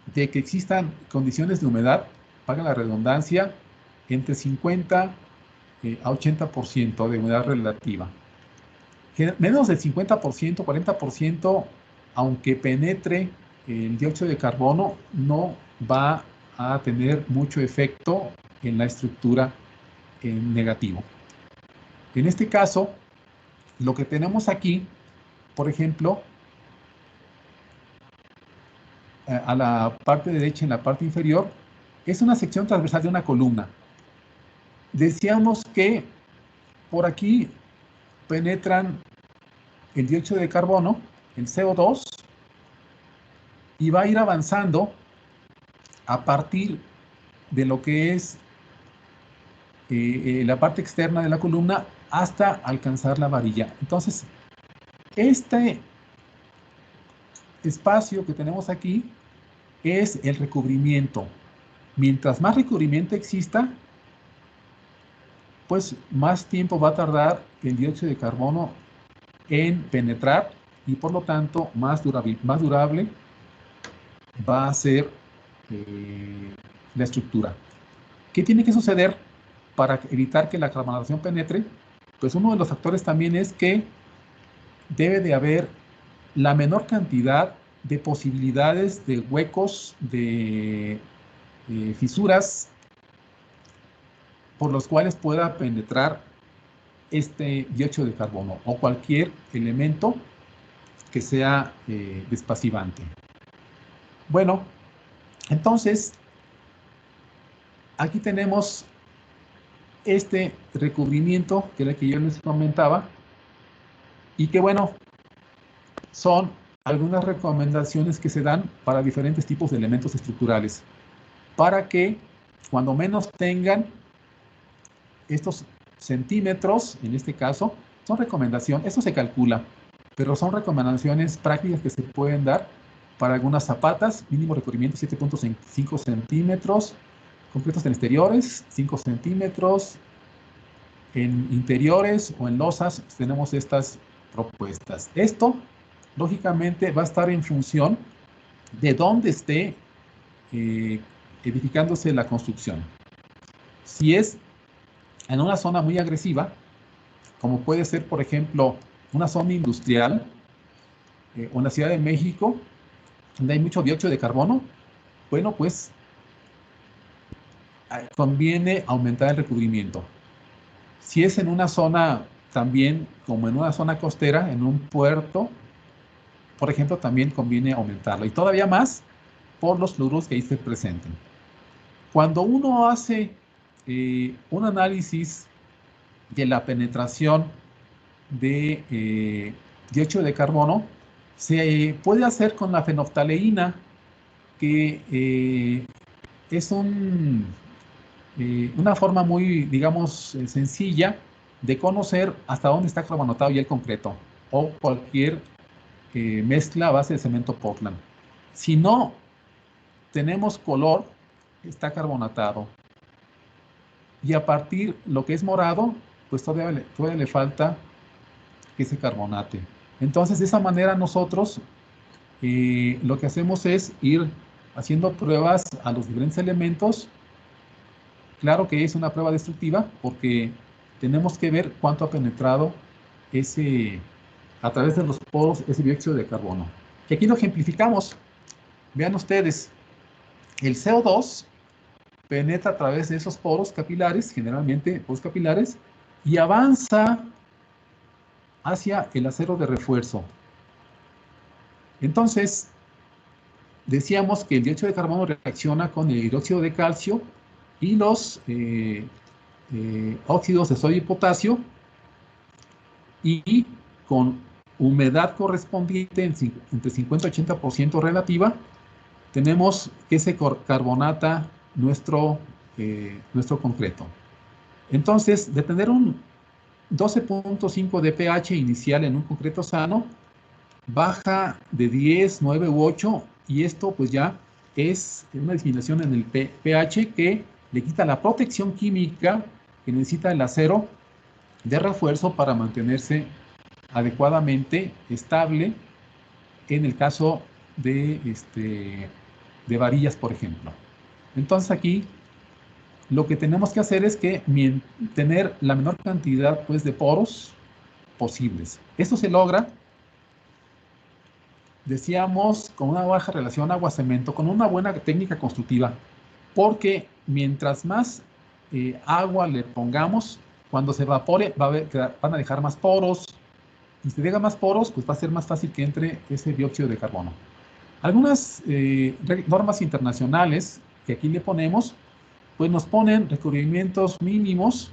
de que existan condiciones de humedad, paga la redundancia, entre 50 a 80% de humedad relativa. Menos del 50%, 40%, aunque penetre el dióxido de carbono, no va a tener mucho efecto en la estructura en negativo. En este caso, lo que tenemos aquí, por ejemplo, a la parte derecha, en la parte inferior, es una sección transversal de una columna. Decíamos que por aquí penetran el dióxido de carbono, el CO2, y va a ir avanzando a partir de lo que es la parte externa de la columna hasta alcanzar la varilla. Entonces, este espacio que tenemos aquí es el recubrimiento. Mientras más recubrimiento exista, pues más tiempo va a tardar el dióxido de carbono en penetrar y por lo tanto más durable va a ser la estructura. ¿Qué tiene que suceder para evitar que la carbonatación penetre? Pues uno de los factores también es que debe de haber la menor cantidad de posibilidades de huecos, de fisuras por los cuales pueda penetrar este dióxido de carbono o cualquier elemento que sea despacivante. Bueno, entonces, aquí tenemos este recubrimiento que era el que yo les comentaba y que bueno, son algunas recomendaciones que se dan para diferentes tipos de elementos estructurales para que cuando menos tengan estos centímetros, en este caso, son recomendaciones, esto se calcula, pero son recomendaciones prácticas que se pueden dar para algunas zapatas, mínimo recubrimiento 7.5 centímetros, completos en exteriores, 5 centímetros, en interiores o en losas tenemos estas propuestas. Esto, lógicamente, va a estar en función de dónde esté edificándose la construcción. Si es en una zona muy agresiva, como puede ser, por ejemplo, una zona industrial o en la Ciudad de México, donde hay mucho dióxido de carbono, bueno, pues conviene aumentar el recubrimiento. Si es en una zona también, como en una zona costera, en un puerto, por ejemplo, también conviene aumentarlo. Y todavía más por los fluoruros que ahí se presenten. Cuando uno hace un análisis de la penetración de dióxido de carbono, se puede hacer con la fenolftaleína, que es una forma muy, digamos, sencilla de conocer hasta dónde está carbonatado ya el concreto o cualquier mezcla a base de cemento Portland. Si no tenemos color, está carbonatado. Y a partir lo que es morado, pues todavía le falta que se carbonate. Entonces, de esa manera nosotros lo que hacemos es ir haciendo pruebas a los diferentes elementos. Claro que es una prueba destructiva porque tenemos que ver cuánto ha penetrado a través de los poros ese dióxido de carbono. Y aquí lo ejemplificamos. Vean ustedes, el CO2 penetra a través de esos poros capilares, generalmente poros capilares, y avanza hacia el acero de refuerzo. Entonces, decíamos que el dióxido de carbono reacciona con el hidróxido de calcio y los óxidos de sodio y potasio, y con humedad correspondiente entre 50 y 80% relativa, tenemos que se carbonata nuestro concreto. Entonces, de tener un 12.5 de pH inicial en un concreto sano, baja de 10, 9 u 8, y esto pues ya es una disminución en el pH que le quita la protección química que necesita el acero de refuerzo para mantenerse adecuadamente estable en el caso de varillas, por ejemplo. Entonces aquí lo que tenemos que hacer es que tener la menor cantidad pues, de poros posibles. Esto se logra, decíamos, con una baja relación agua-cemento, con una buena técnica constructiva, porque mientras más agua le pongamos, cuando se evapore van a dejar más poros, y si deja más poros, pues va a ser más fácil que entre ese dióxido de carbono. Algunas normas internacionales que aquí le ponemos, pues nos ponen recubrimientos mínimos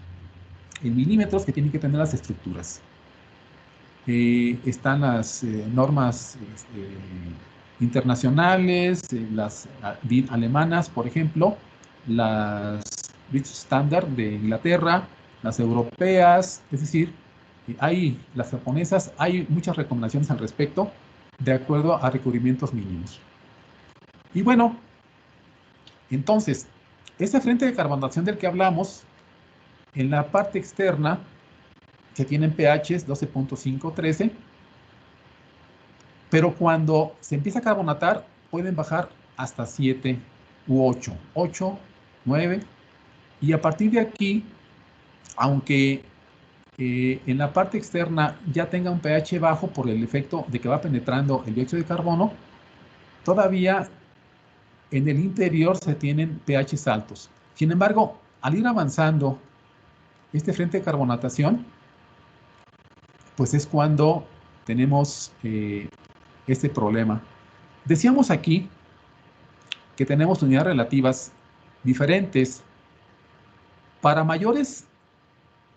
en milímetros que tienen que tener las estructuras. Están las normas internacionales, las DIN alemanas, por ejemplo, las British Standard de Inglaterra, las europeas, es decir, hay las japonesas, hay muchas recomendaciones al respecto de acuerdo a recubrimientos mínimos. Y bueno, entonces, ese frente de carbonatación del que hablamos, en la parte externa, que tienen pHs 12.5, 13, pero cuando se empieza a carbonatar, pueden bajar hasta 7 u 8, 9, y a partir de aquí, aunque en la parte externa ya tenga un pH bajo por el efecto de que va penetrando el dióxido de carbono, todavía en el interior se tienen pHs altos. Sin embargo, al ir avanzando este frente de carbonatación, pues es cuando tenemos este problema. Decíamos aquí que tenemos unidades relativas diferentes. Para mayores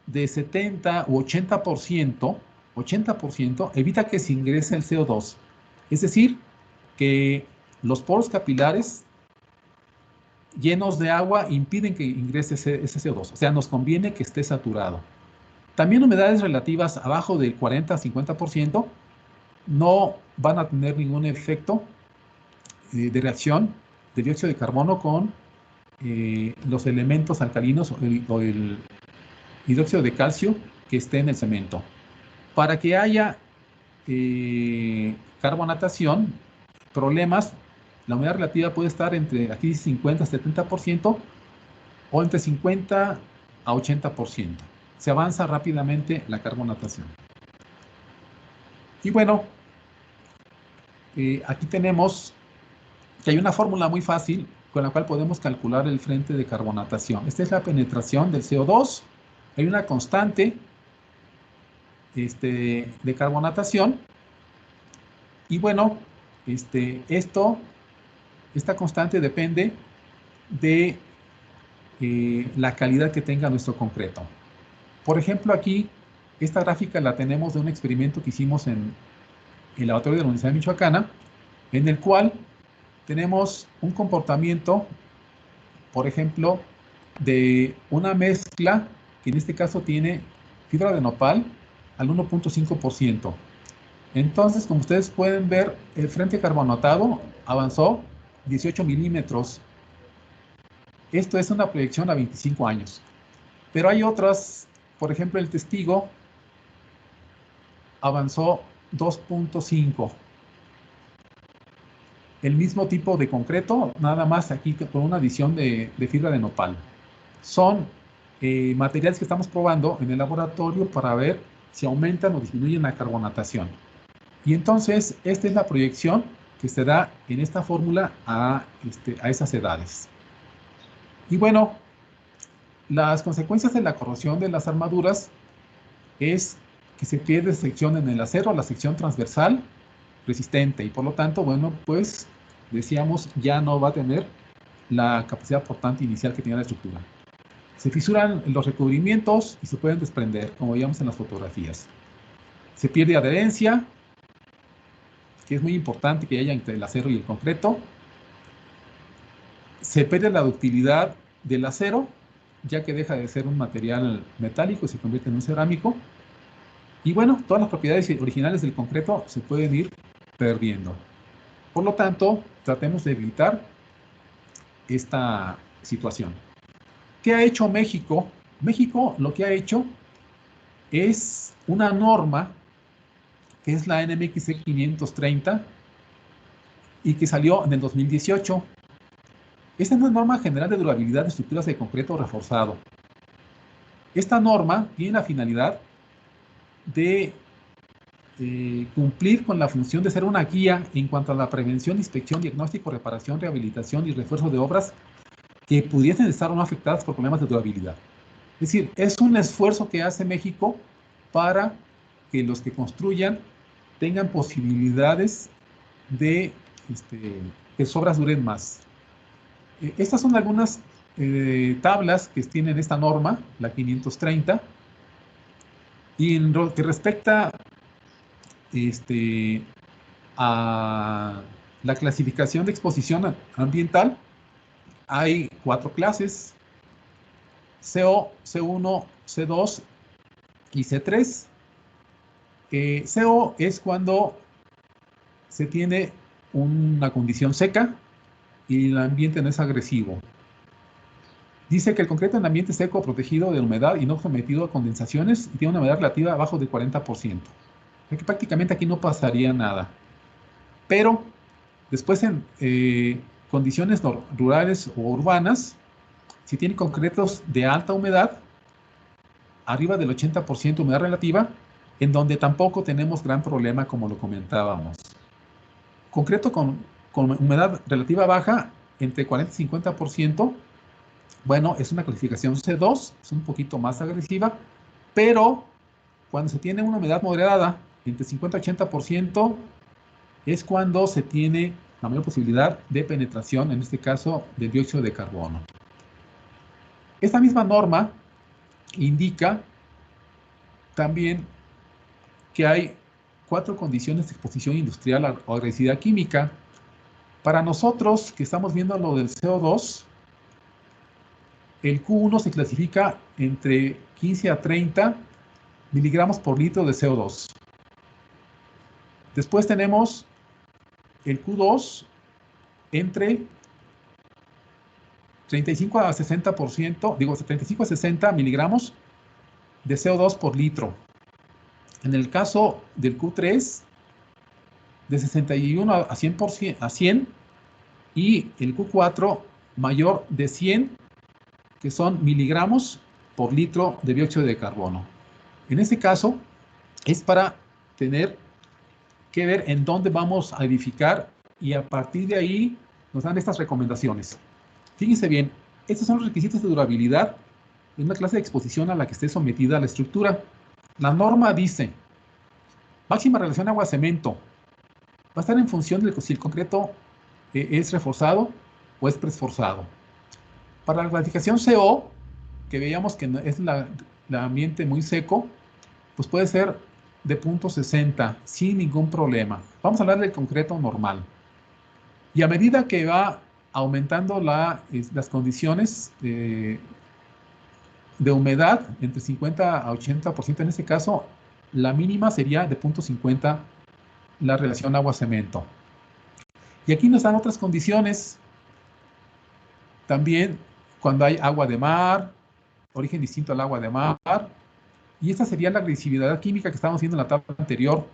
de 70 u 80% evita que se ingrese el CO2. Es decir, que los poros capilares llenos de agua impiden que ingrese ese CO2. O sea, nos conviene que esté saturado. También humedades relativas abajo del 40-50% no van a tener ningún efecto de reacción de dióxido de carbono con los elementos alcalinos o el hidróxido de calcio que esté en el cemento. Para que haya carbonatación, problemas, la humedad relativa puede estar entre aquí 50-70% o entre 50 a 80%. Se avanza rápidamente la carbonatación. Y bueno, aquí tenemos que hay una fórmula muy fácil con la cual podemos calcular el frente de carbonatación. Esta es la penetración del CO2. Hay una constante de carbonatación. Y bueno, esta constante depende de la calidad que tenga nuestro concreto. Por ejemplo, aquí, esta gráfica la tenemos de un experimento que hicimos en el laboratorio de la Universidad Michoacana, en el cual tenemos un comportamiento, por ejemplo, de una mezcla que en este caso tiene fibra de nopal al 1.5%. Entonces, como ustedes pueden ver, el frente carbonatado avanzó 18 milímetros. Esto es una proyección a 25 años. Pero hay otras, por ejemplo, el testigo avanzó 2.5. El mismo tipo de concreto, nada más aquí con una adición de fibra de nopal. Son materiales que estamos probando en el laboratorio para ver si aumentan o disminuyen la carbonatación. Y entonces, esta es la proyección que se da en esta fórmula a esas edades. Y bueno, las consecuencias de la corrosión de las armaduras es que se pierde sección en el acero, la sección transversal resistente, y por lo tanto, bueno, pues decíamos, ya no va a tener la capacidad portante inicial que tenía la estructura. Se fisuran los recubrimientos y se pueden desprender, como veíamos en las fotografías. Se pierde adherencia, que es muy importante que haya entre el acero y el concreto. se pierde la ductilidad del acero, ya que deja de ser un material metálico y se convierte en un cerámico. Y bueno, todas las propiedades originales del concreto se pueden ir perdiendo. Por lo tanto, tratemos de evitar esta situación. ¿Qué ha hecho México? México lo que ha hecho es una norma que es la NMXE 530 y que salió en el 2018. Esta es una norma general de durabilidad de estructuras de concreto reforzado. Esta norma tiene la finalidad de cumplir con la función de ser una guía en cuanto a la prevención, inspección, diagnóstico, reparación, rehabilitación y refuerzo de obras que pudiesen estar o no afectadas por problemas de durabilidad. Es decir, es un esfuerzo que hace México para que los que construyan tengan posibilidades de que sus obras duren más. Estas son algunas tablas que tienen esta norma, la 530, y en lo que respecta a la clasificación de exposición ambiental, hay 4 clases: CO, C1, C2 y C3. CO es cuando se tiene una condición seca y el ambiente no es agresivo. Dice que el concreto en ambiente seco, protegido de humedad y no sometido a condensaciones, y tiene una humedad relativa abajo del 40%. O sea que prácticamente aquí no pasaría nada. Pero después en condiciones rurales o urbanas, si tiene concretos de alta humedad, arriba del 80% humedad relativa, en donde tampoco tenemos gran problema, como lo comentábamos. Concreto con humedad relativa baja, entre 40 y 50%, bueno, es una clasificación C2, es un poquito más agresiva, pero cuando se tiene una humedad moderada, entre 50 y 80%, es cuando se tiene la mayor posibilidad de penetración, en este caso, del dióxido de carbono. Esta misma norma indica también que hay 4 condiciones de exposición industrial o agresividad química. Para nosotros, que estamos viendo lo del CO2, el Q1 se clasifica entre 15 a 30 miligramos por litro de CO2. Después tenemos el Q2 entre 35 a 60%, digo, 35 a 60 miligramos de CO2 por litro. En el caso del Q3, de 61 a 100%, a 100, y el Q4 mayor de 100, que son miligramos por litro de dióxido de carbono. En este caso, es para tener que ver en dónde vamos a edificar, y a partir de ahí nos dan estas recomendaciones. Fíjense bien, estos son los requisitos de durabilidad en una clase de exposición a la que esté sometida la estructura. La norma dice: máxima relación agua-cemento. Va a estar en función de si el concreto es reforzado o es preesforzado. Para la clasificación CO, que veíamos que es el ambiente muy seco, pues puede ser de 0.60 sin ningún problema. Vamos a hablar del concreto normal. Y a medida que va aumentando las condiciones de humedad, entre 50 a 80%, en este caso, la mínima sería de 0.50 la relación agua-cemento. Y aquí nos dan otras condiciones. También cuando hay agua de mar, origen distinto al agua de mar. Y esta sería la agresividad química que estábamos viendo en la tabla anterior,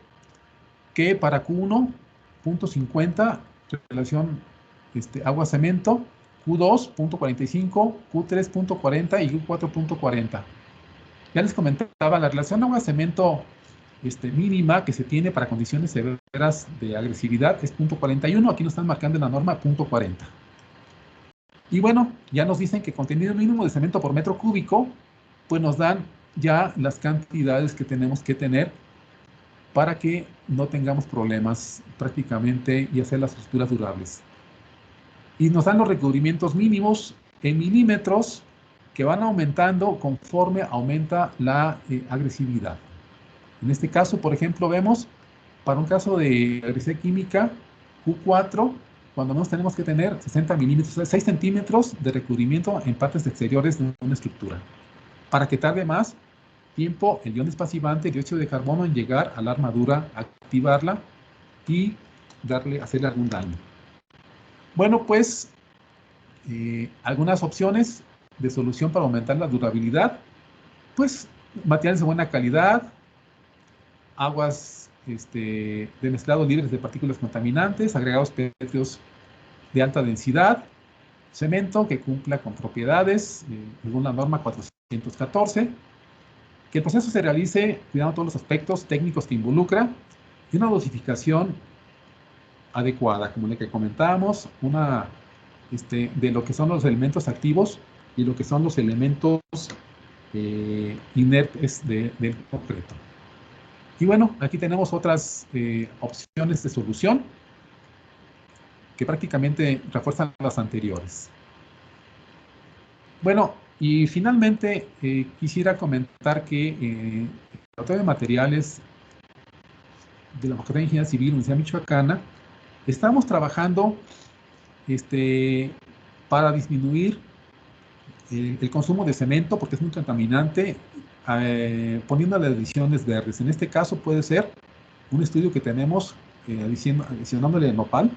que para Q1, 0.50 relación agua-cemento, Q2, 0.45, Q3, 0.40 y Q4, 0.40. Ya les comentaba, la relación agua-cemento mínima que se tiene para condiciones severas de agresividad es 0.41. Aquí nos están marcando en la norma 0.40. Y bueno, ya nos dicen que contenido mínimo de cemento por metro cúbico, pues nos dan ya las cantidades que tenemos que tener para que no tengamos problemas prácticamente y hacer las estructuras durables. Y nos dan los recubrimientos mínimos en milímetros, que van aumentando conforme aumenta la agresividad. En este caso, por ejemplo, vemos para un caso de agresividad química Q4 cuando menos tenemos que tener 60 milímetros, 6 centímetros de recubrimiento en partes exteriores de una estructura. Para que tarde más tiempo el ion despacivante, el dióxido de carbono, en llegar a la armadura, activarla y hacerle algún daño. Bueno, pues algunas opciones de solución para aumentar la durabilidad, pues materiales de buena calidad, aguas de mezclado libres de partículas contaminantes, agregados pétreos de alta densidad, cemento que cumpla con propiedades, según la norma 414, que el proceso se realice cuidando todos los aspectos técnicos que involucra y una dosificación adecuada, como la que comentábamos, de lo que son los elementos activos y lo que son los elementos inertes del concreto. Y bueno, aquí tenemos otras opciones de solución que prácticamente refuerzan las anteriores. Bueno, y finalmente quisiera comentar que el Laboratorio de Materiales de la Facultad de Ingeniería Civil, Universidad Michoacana, estamos trabajando para disminuir el consumo de cemento, porque es muy contaminante, poniendo las adiciones verdes. En este caso puede ser un estudio que tenemos adicionándole nopal,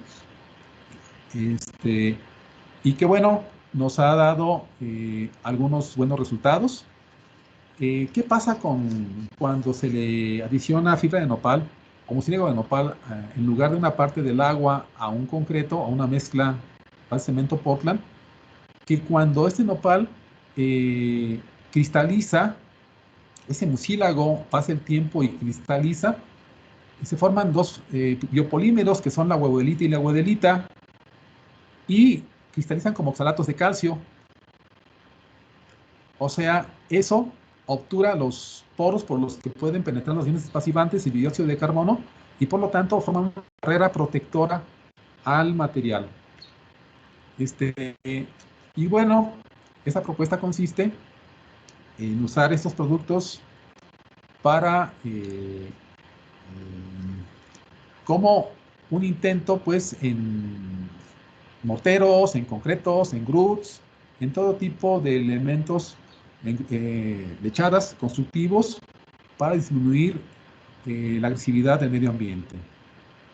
y que bueno, nos ha dado algunos buenos resultados. ¿Qué pasa cuando se le adiciona fibra de nopal o mucílago de nopal en lugar de una parte del agua a un concreto, a una mezcla al cemento Portland? Que cuando este nopal cristaliza, ese mucílago pasa el tiempo y cristaliza, y se forman dos biopolímeros que son la huevodelita y la guadelita, y cristalizan como oxalatos de calcio. O sea, eso obtura los poros por los que pueden penetrar los iones pasivantes y dióxido de carbono, y por lo tanto forman una barrera protectora al material. Y bueno, esta propuesta consiste en usar estos productos para como un intento, pues, en morteros, en concretos, en grouts, en todo tipo de elementos lechadas constructivos para disminuir la agresividad del medio ambiente.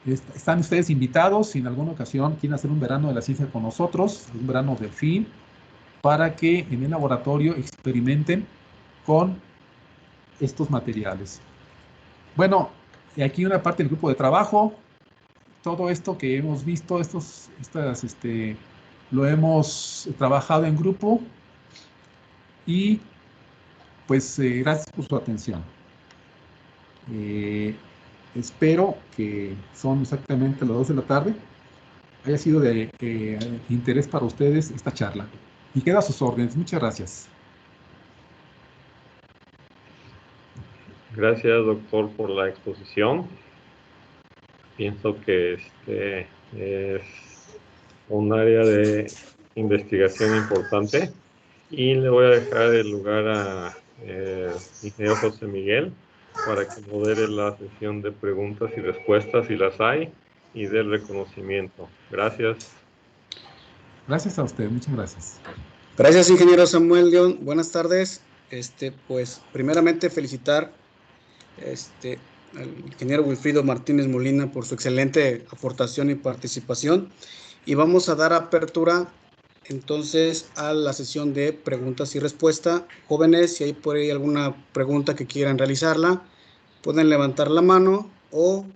Están ustedes invitados, si en alguna ocasión quieren hacer un verano de la ciencia con nosotros, un verano del fin, para que en el laboratorio experimenten con estos materiales. Bueno, aquí una parte del grupo de trabajo. Todo esto que hemos visto, lo hemos trabajado en grupo, y pues gracias por su atención. Espero que son exactamente las 2 de la tarde. Haya sido de interés para ustedes esta charla. Y queda a sus órdenes. Muchas gracias. Gracias, doctor, por la exposición. Pienso que es un área de investigación importante, y le voy a dejar el lugar a ingeniero José Miguel para que modere la sesión de preguntas y respuestas, si las hay, y del reconocimiento. Gracias. Gracias a usted, muchas gracias. Gracias, ingeniero Samuel León. Buenas tardes. Pues primeramente felicitar al ingeniero Wilfrido Martínez Molina por su excelente aportación y participación, y vamos a dar apertura entonces a la sesión de preguntas y respuestas. Jóvenes, si hay por ahí alguna pregunta que quieran realizarla, pueden levantar la mano o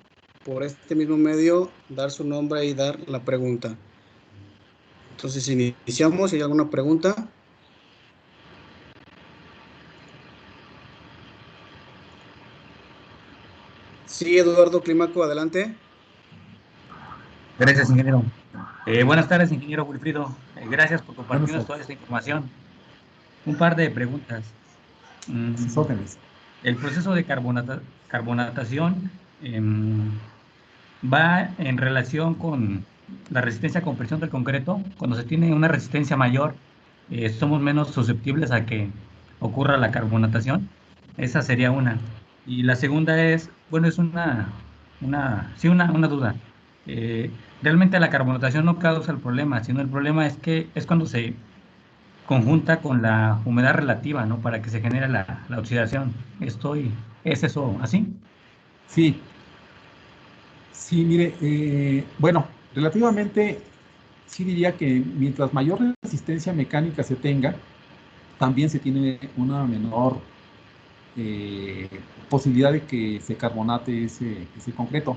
por este mismo medio dar su nombre y dar la pregunta. Entonces iniciamos. Si hay alguna pregunta. Sí, Eduardo Climaco, adelante. Gracias, ingeniero. Buenas tardes, ingeniero Wilfrido. Gracias por compartirnos toda esta información. Un par de preguntas. El proceso de carbonatación va en relación con la resistencia a compresión del concreto. Cuando se tiene una resistencia mayor, somos menos susceptibles a que ocurra la carbonatación. Esa sería una. Y la segunda es, bueno, es una duda. realmente la carbonatación no causa el problema, sino el problema es que es cuando se conjunta con la humedad relativa, ¿no? Para que se genere la oxidación. ¿Es eso así? Sí, sí, mire, bueno, relativamente sí diría que mientras mayor resistencia mecánica se tenga, también se tiene una menor eh, posibilidad de que se carbonate ese concreto.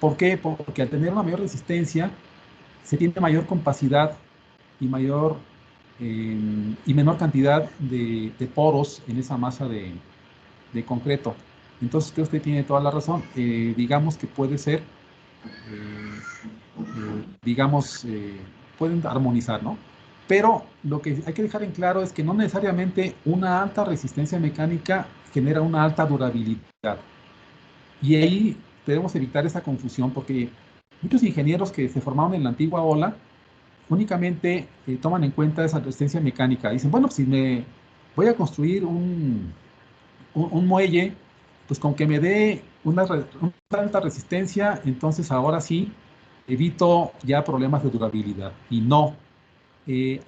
¿Por qué? Porque al tener una mayor resistencia, se tiene mayor compacidad y y menor cantidad de poros en esa masa de concreto. Entonces, que usted tiene toda la razón. Digamos que puede ser, digamos, pueden armonizar, ¿no? Pero lo que hay que dejar en claro es que no necesariamente una alta resistencia mecánica genera una alta durabilidad. Y ahí debemos evitar esa confusión porque muchos ingenieros que se formaron en la antigua ola únicamente toman en cuenta esa resistencia mecánica. Dicen, bueno, si me voy a construir un muelle, pues con que me dé una alta resistencia, entonces ahora sí evito ya problemas de durabilidad. Y no,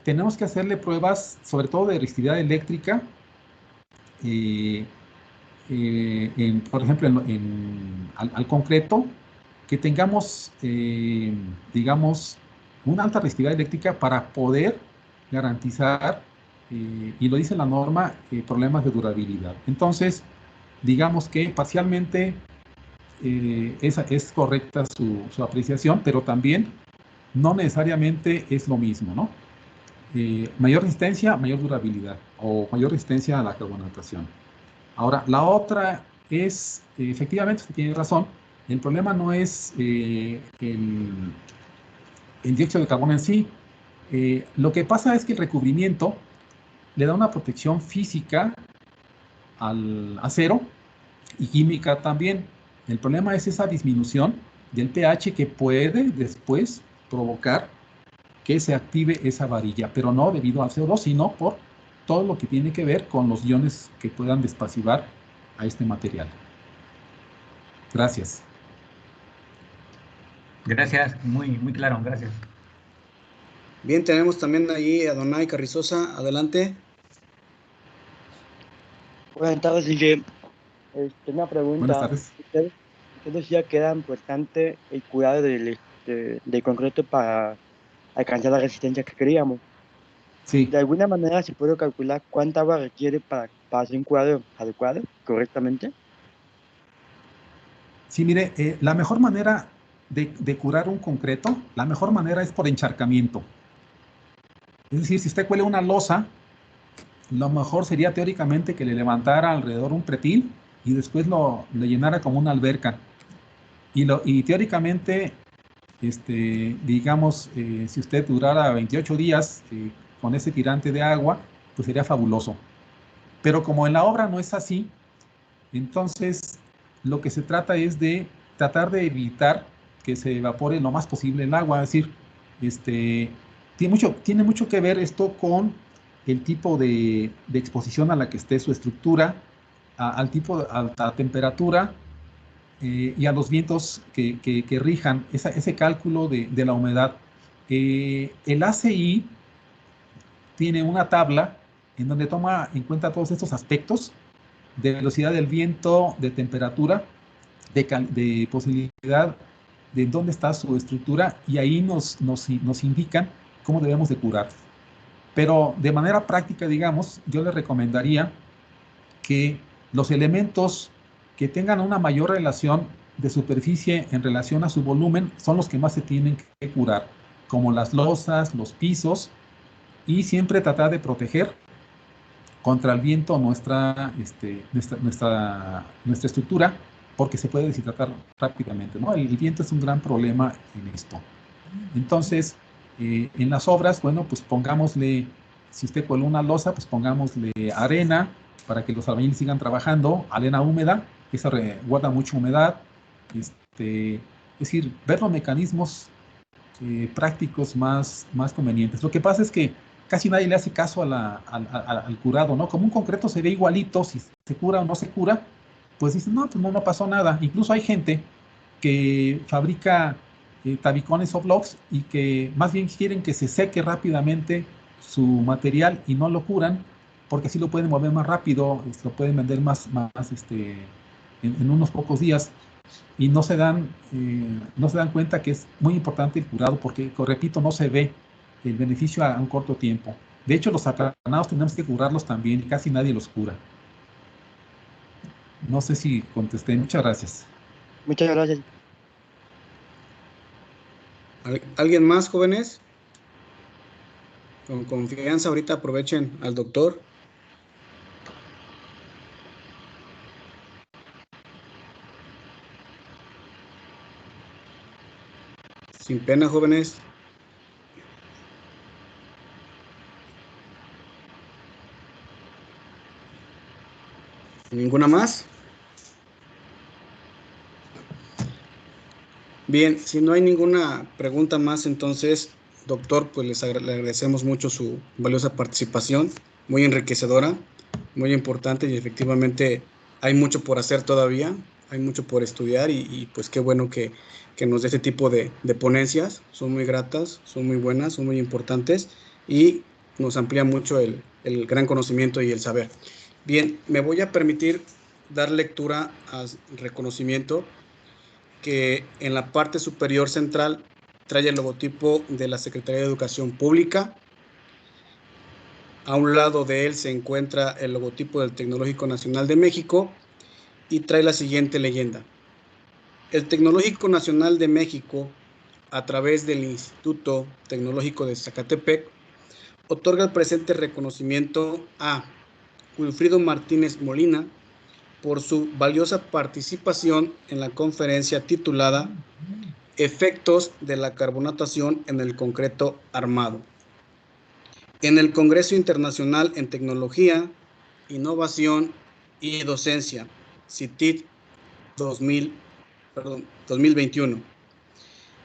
tenemos que hacerle pruebas, sobre todo de resistividad eléctrica, eh, por ejemplo, al concreto, que tengamos, digamos, una alta resistividad eléctrica para poder garantizar, y lo dice la norma, problemas de durabilidad. Entonces, digamos que parcialmente es correcta su apreciación, pero también no necesariamente es lo mismo, ¿no? Mayor resistencia, mayor durabilidad, o mayor resistencia a la carbonatación. Ahora, la otra es, efectivamente, usted tiene razón, el problema no es el dióxido de carbono en sí. Lo que pasa es que el recubrimiento le da una protección física al acero y química también. El problema es esa disminución del pH que puede después provocar que se active esa varilla, pero no debido al CO2, sino por todo lo que tiene que ver con los iones que puedan despasivar a este material. Gracias. Gracias, muy claro, gracias. Bien, tenemos también ahí a Donay Carrizosa. Adelante. Buenas tardes, Guille. Una Buenas pregunta. tardes. Ustedes ya queda importante el cuidado del concreto para alcanzar la resistencia que queríamos. Sí, De alguna manera se puede calcular cuánta agua requiere para hacer un cuadro adecuado, correctamente. sí, mire, la mejor manera de curar un concreto, la mejor manera es por encharcamiento. Es decir, si usted cuele una losa, lo mejor sería teóricamente que le levantara alrededor un pretil y después le llenara como una alberca. Y teóricamente, digamos, si usted durara 28 días con ese tirante de agua, pues sería fabuloso. Pero como en la obra no es así, entonces lo que se trata es de tratar de evitar que se evapore lo más posible el agua. Es decir, tiene mucho que ver esto con el tipo de exposición a la que esté su estructura, al tipo de alta temperatura y a los vientos que rijan ese cálculo de la humedad. El ACI tiene una tabla en donde toma en cuenta todos estos aspectos de velocidad del viento, de temperatura, de posibilidad de dónde está su estructura y ahí nos indican cómo debemos de curar. Pero de manera práctica, digamos, yo le recomendaría que los elementos que tengan una mayor relación de superficie en relación a su volumen son los que más se tienen que curar, como las losas, los pisos, y siempre tratar de proteger contra el viento nuestra estructura, porque se puede deshidratar rápidamente, ¿no? El viento es un gran problema en esto. Entonces, en las obras, bueno, pues pongámosle, si usted coló una losa, pues pongámosle arena para que los albañiles sigan trabajando, arena húmeda, esa guarda mucha humedad, es decir, ver los mecanismos prácticos más convenientes. Lo que pasa es que casi nadie le hace caso al curado, ¿no? Como un concreto se ve igualito, si se cura o no se cura, pues dicen, no, pues no pasó nada. Incluso hay gente que fabrica tabicones o blocks y que más bien quieren que se seque rápidamente su material y no lo curan porque así lo pueden mover más rápido, lo pueden vender más en unos pocos días y no se dan cuenta que es muy importante el curado porque, repito, no se ve el beneficio a un corto tiempo. De hecho, los aplanados tenemos que curarlos también y casi nadie los cura. No sé si contesté. Muchas gracias. Muchas gracias. ¿Alguien más, jóvenes? Con confianza, ahorita aprovechen al doctor. Sin pena, jóvenes. ¿Ninguna más? Bien, si no hay ninguna pregunta más, entonces, doctor, pues le agradecemos mucho su valiosa participación, muy enriquecedora, muy importante y efectivamente hay mucho por hacer todavía, hay mucho por estudiar y pues qué bueno que nos dé este tipo de ponencias, son muy gratas, son muy buenas, son muy importantes y nos amplía mucho el gran conocimiento y el saber. Bien, me voy a permitir dar lectura al reconocimiento que en la parte superior central trae el logotipo de la Secretaría de Educación Pública. A un lado de él se encuentra el logotipo del Tecnológico Nacional de México y trae la siguiente leyenda. El Tecnológico Nacional de México, a través del Instituto Tecnológico de Zacatepec, otorga el presente reconocimiento a Wilfrido Martínez Molina por su valiosa participación en la conferencia titulada Efectos de la carbonatación en el concreto armado, en el Congreso Internacional en Tecnología, Innovación y Docencia, CITID 2021,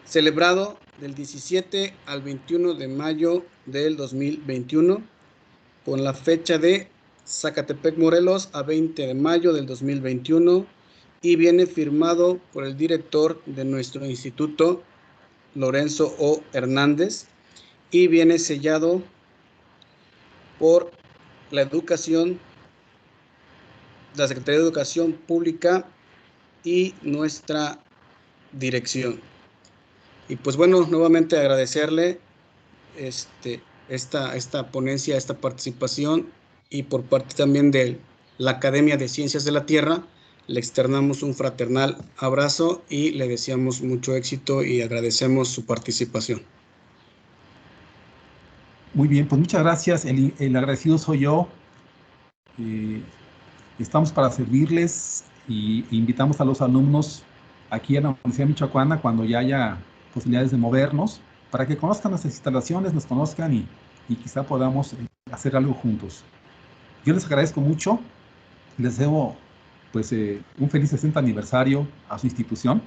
celebrado del 17 al 21 de mayo del 2021, con la fecha de Zacatepec, Morelos, a 20 de mayo del 2021, y viene firmado por el director de nuestro instituto, Lorenzo O. Hernández, y viene sellado por la Secretaría de Educación Pública y nuestra dirección. Y pues bueno, nuevamente agradecerle esta ponencia, esta participación, y por parte también de la Academia de Ciencias de la Tierra, le externamos un fraternal abrazo y le deseamos mucho éxito y agradecemos su participación. Muy bien, pues muchas gracias. El agradecido soy yo. Estamos para servirles y invitamos a los alumnos aquí a la Universidad Michoacana cuando ya haya posibilidades de movernos para que conozcan nuestras instalaciones, nos conozcan y quizá podamos hacer algo juntos. Yo les agradezco mucho, les deseo pues un feliz 60 aniversario a su institución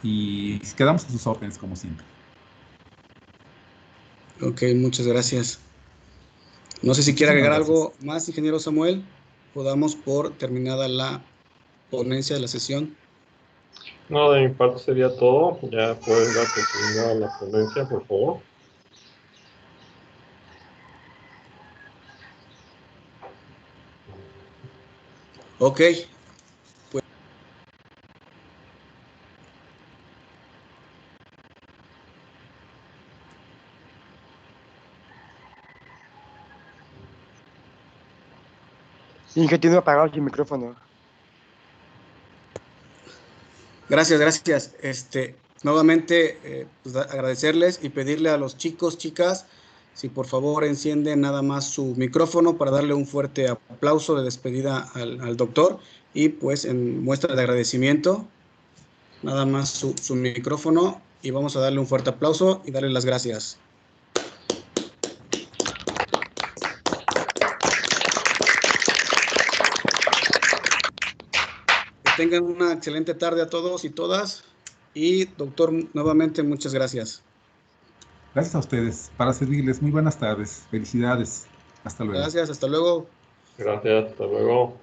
y quedamos a sus órdenes como siempre. Ok, muchas gracias. No sé si quiere agregar algo más, ingeniero Samuel, o damos por terminada la ponencia de la sesión. No, de mi parte sería todo. Ya pueden dar por terminada la ponencia, por favor. Ok. Pues Sí, que tiene apagado su micrófono. gracias. Nuevamente, pues, agradecerles y pedirle a los chicos, chicas, si por favor encienden nada más su micrófono para darle un fuerte aplauso de despedida al doctor y pues en muestra de agradecimiento, nada más su micrófono y vamos a darle un fuerte aplauso y darle las gracias. Que tengan una excelente tarde a todos y todas. Y doctor, nuevamente muchas gracias. Gracias a ustedes, para servirles. Muy buenas tardes, felicidades. Hasta luego. Gracias, hasta luego. Gracias, hasta luego.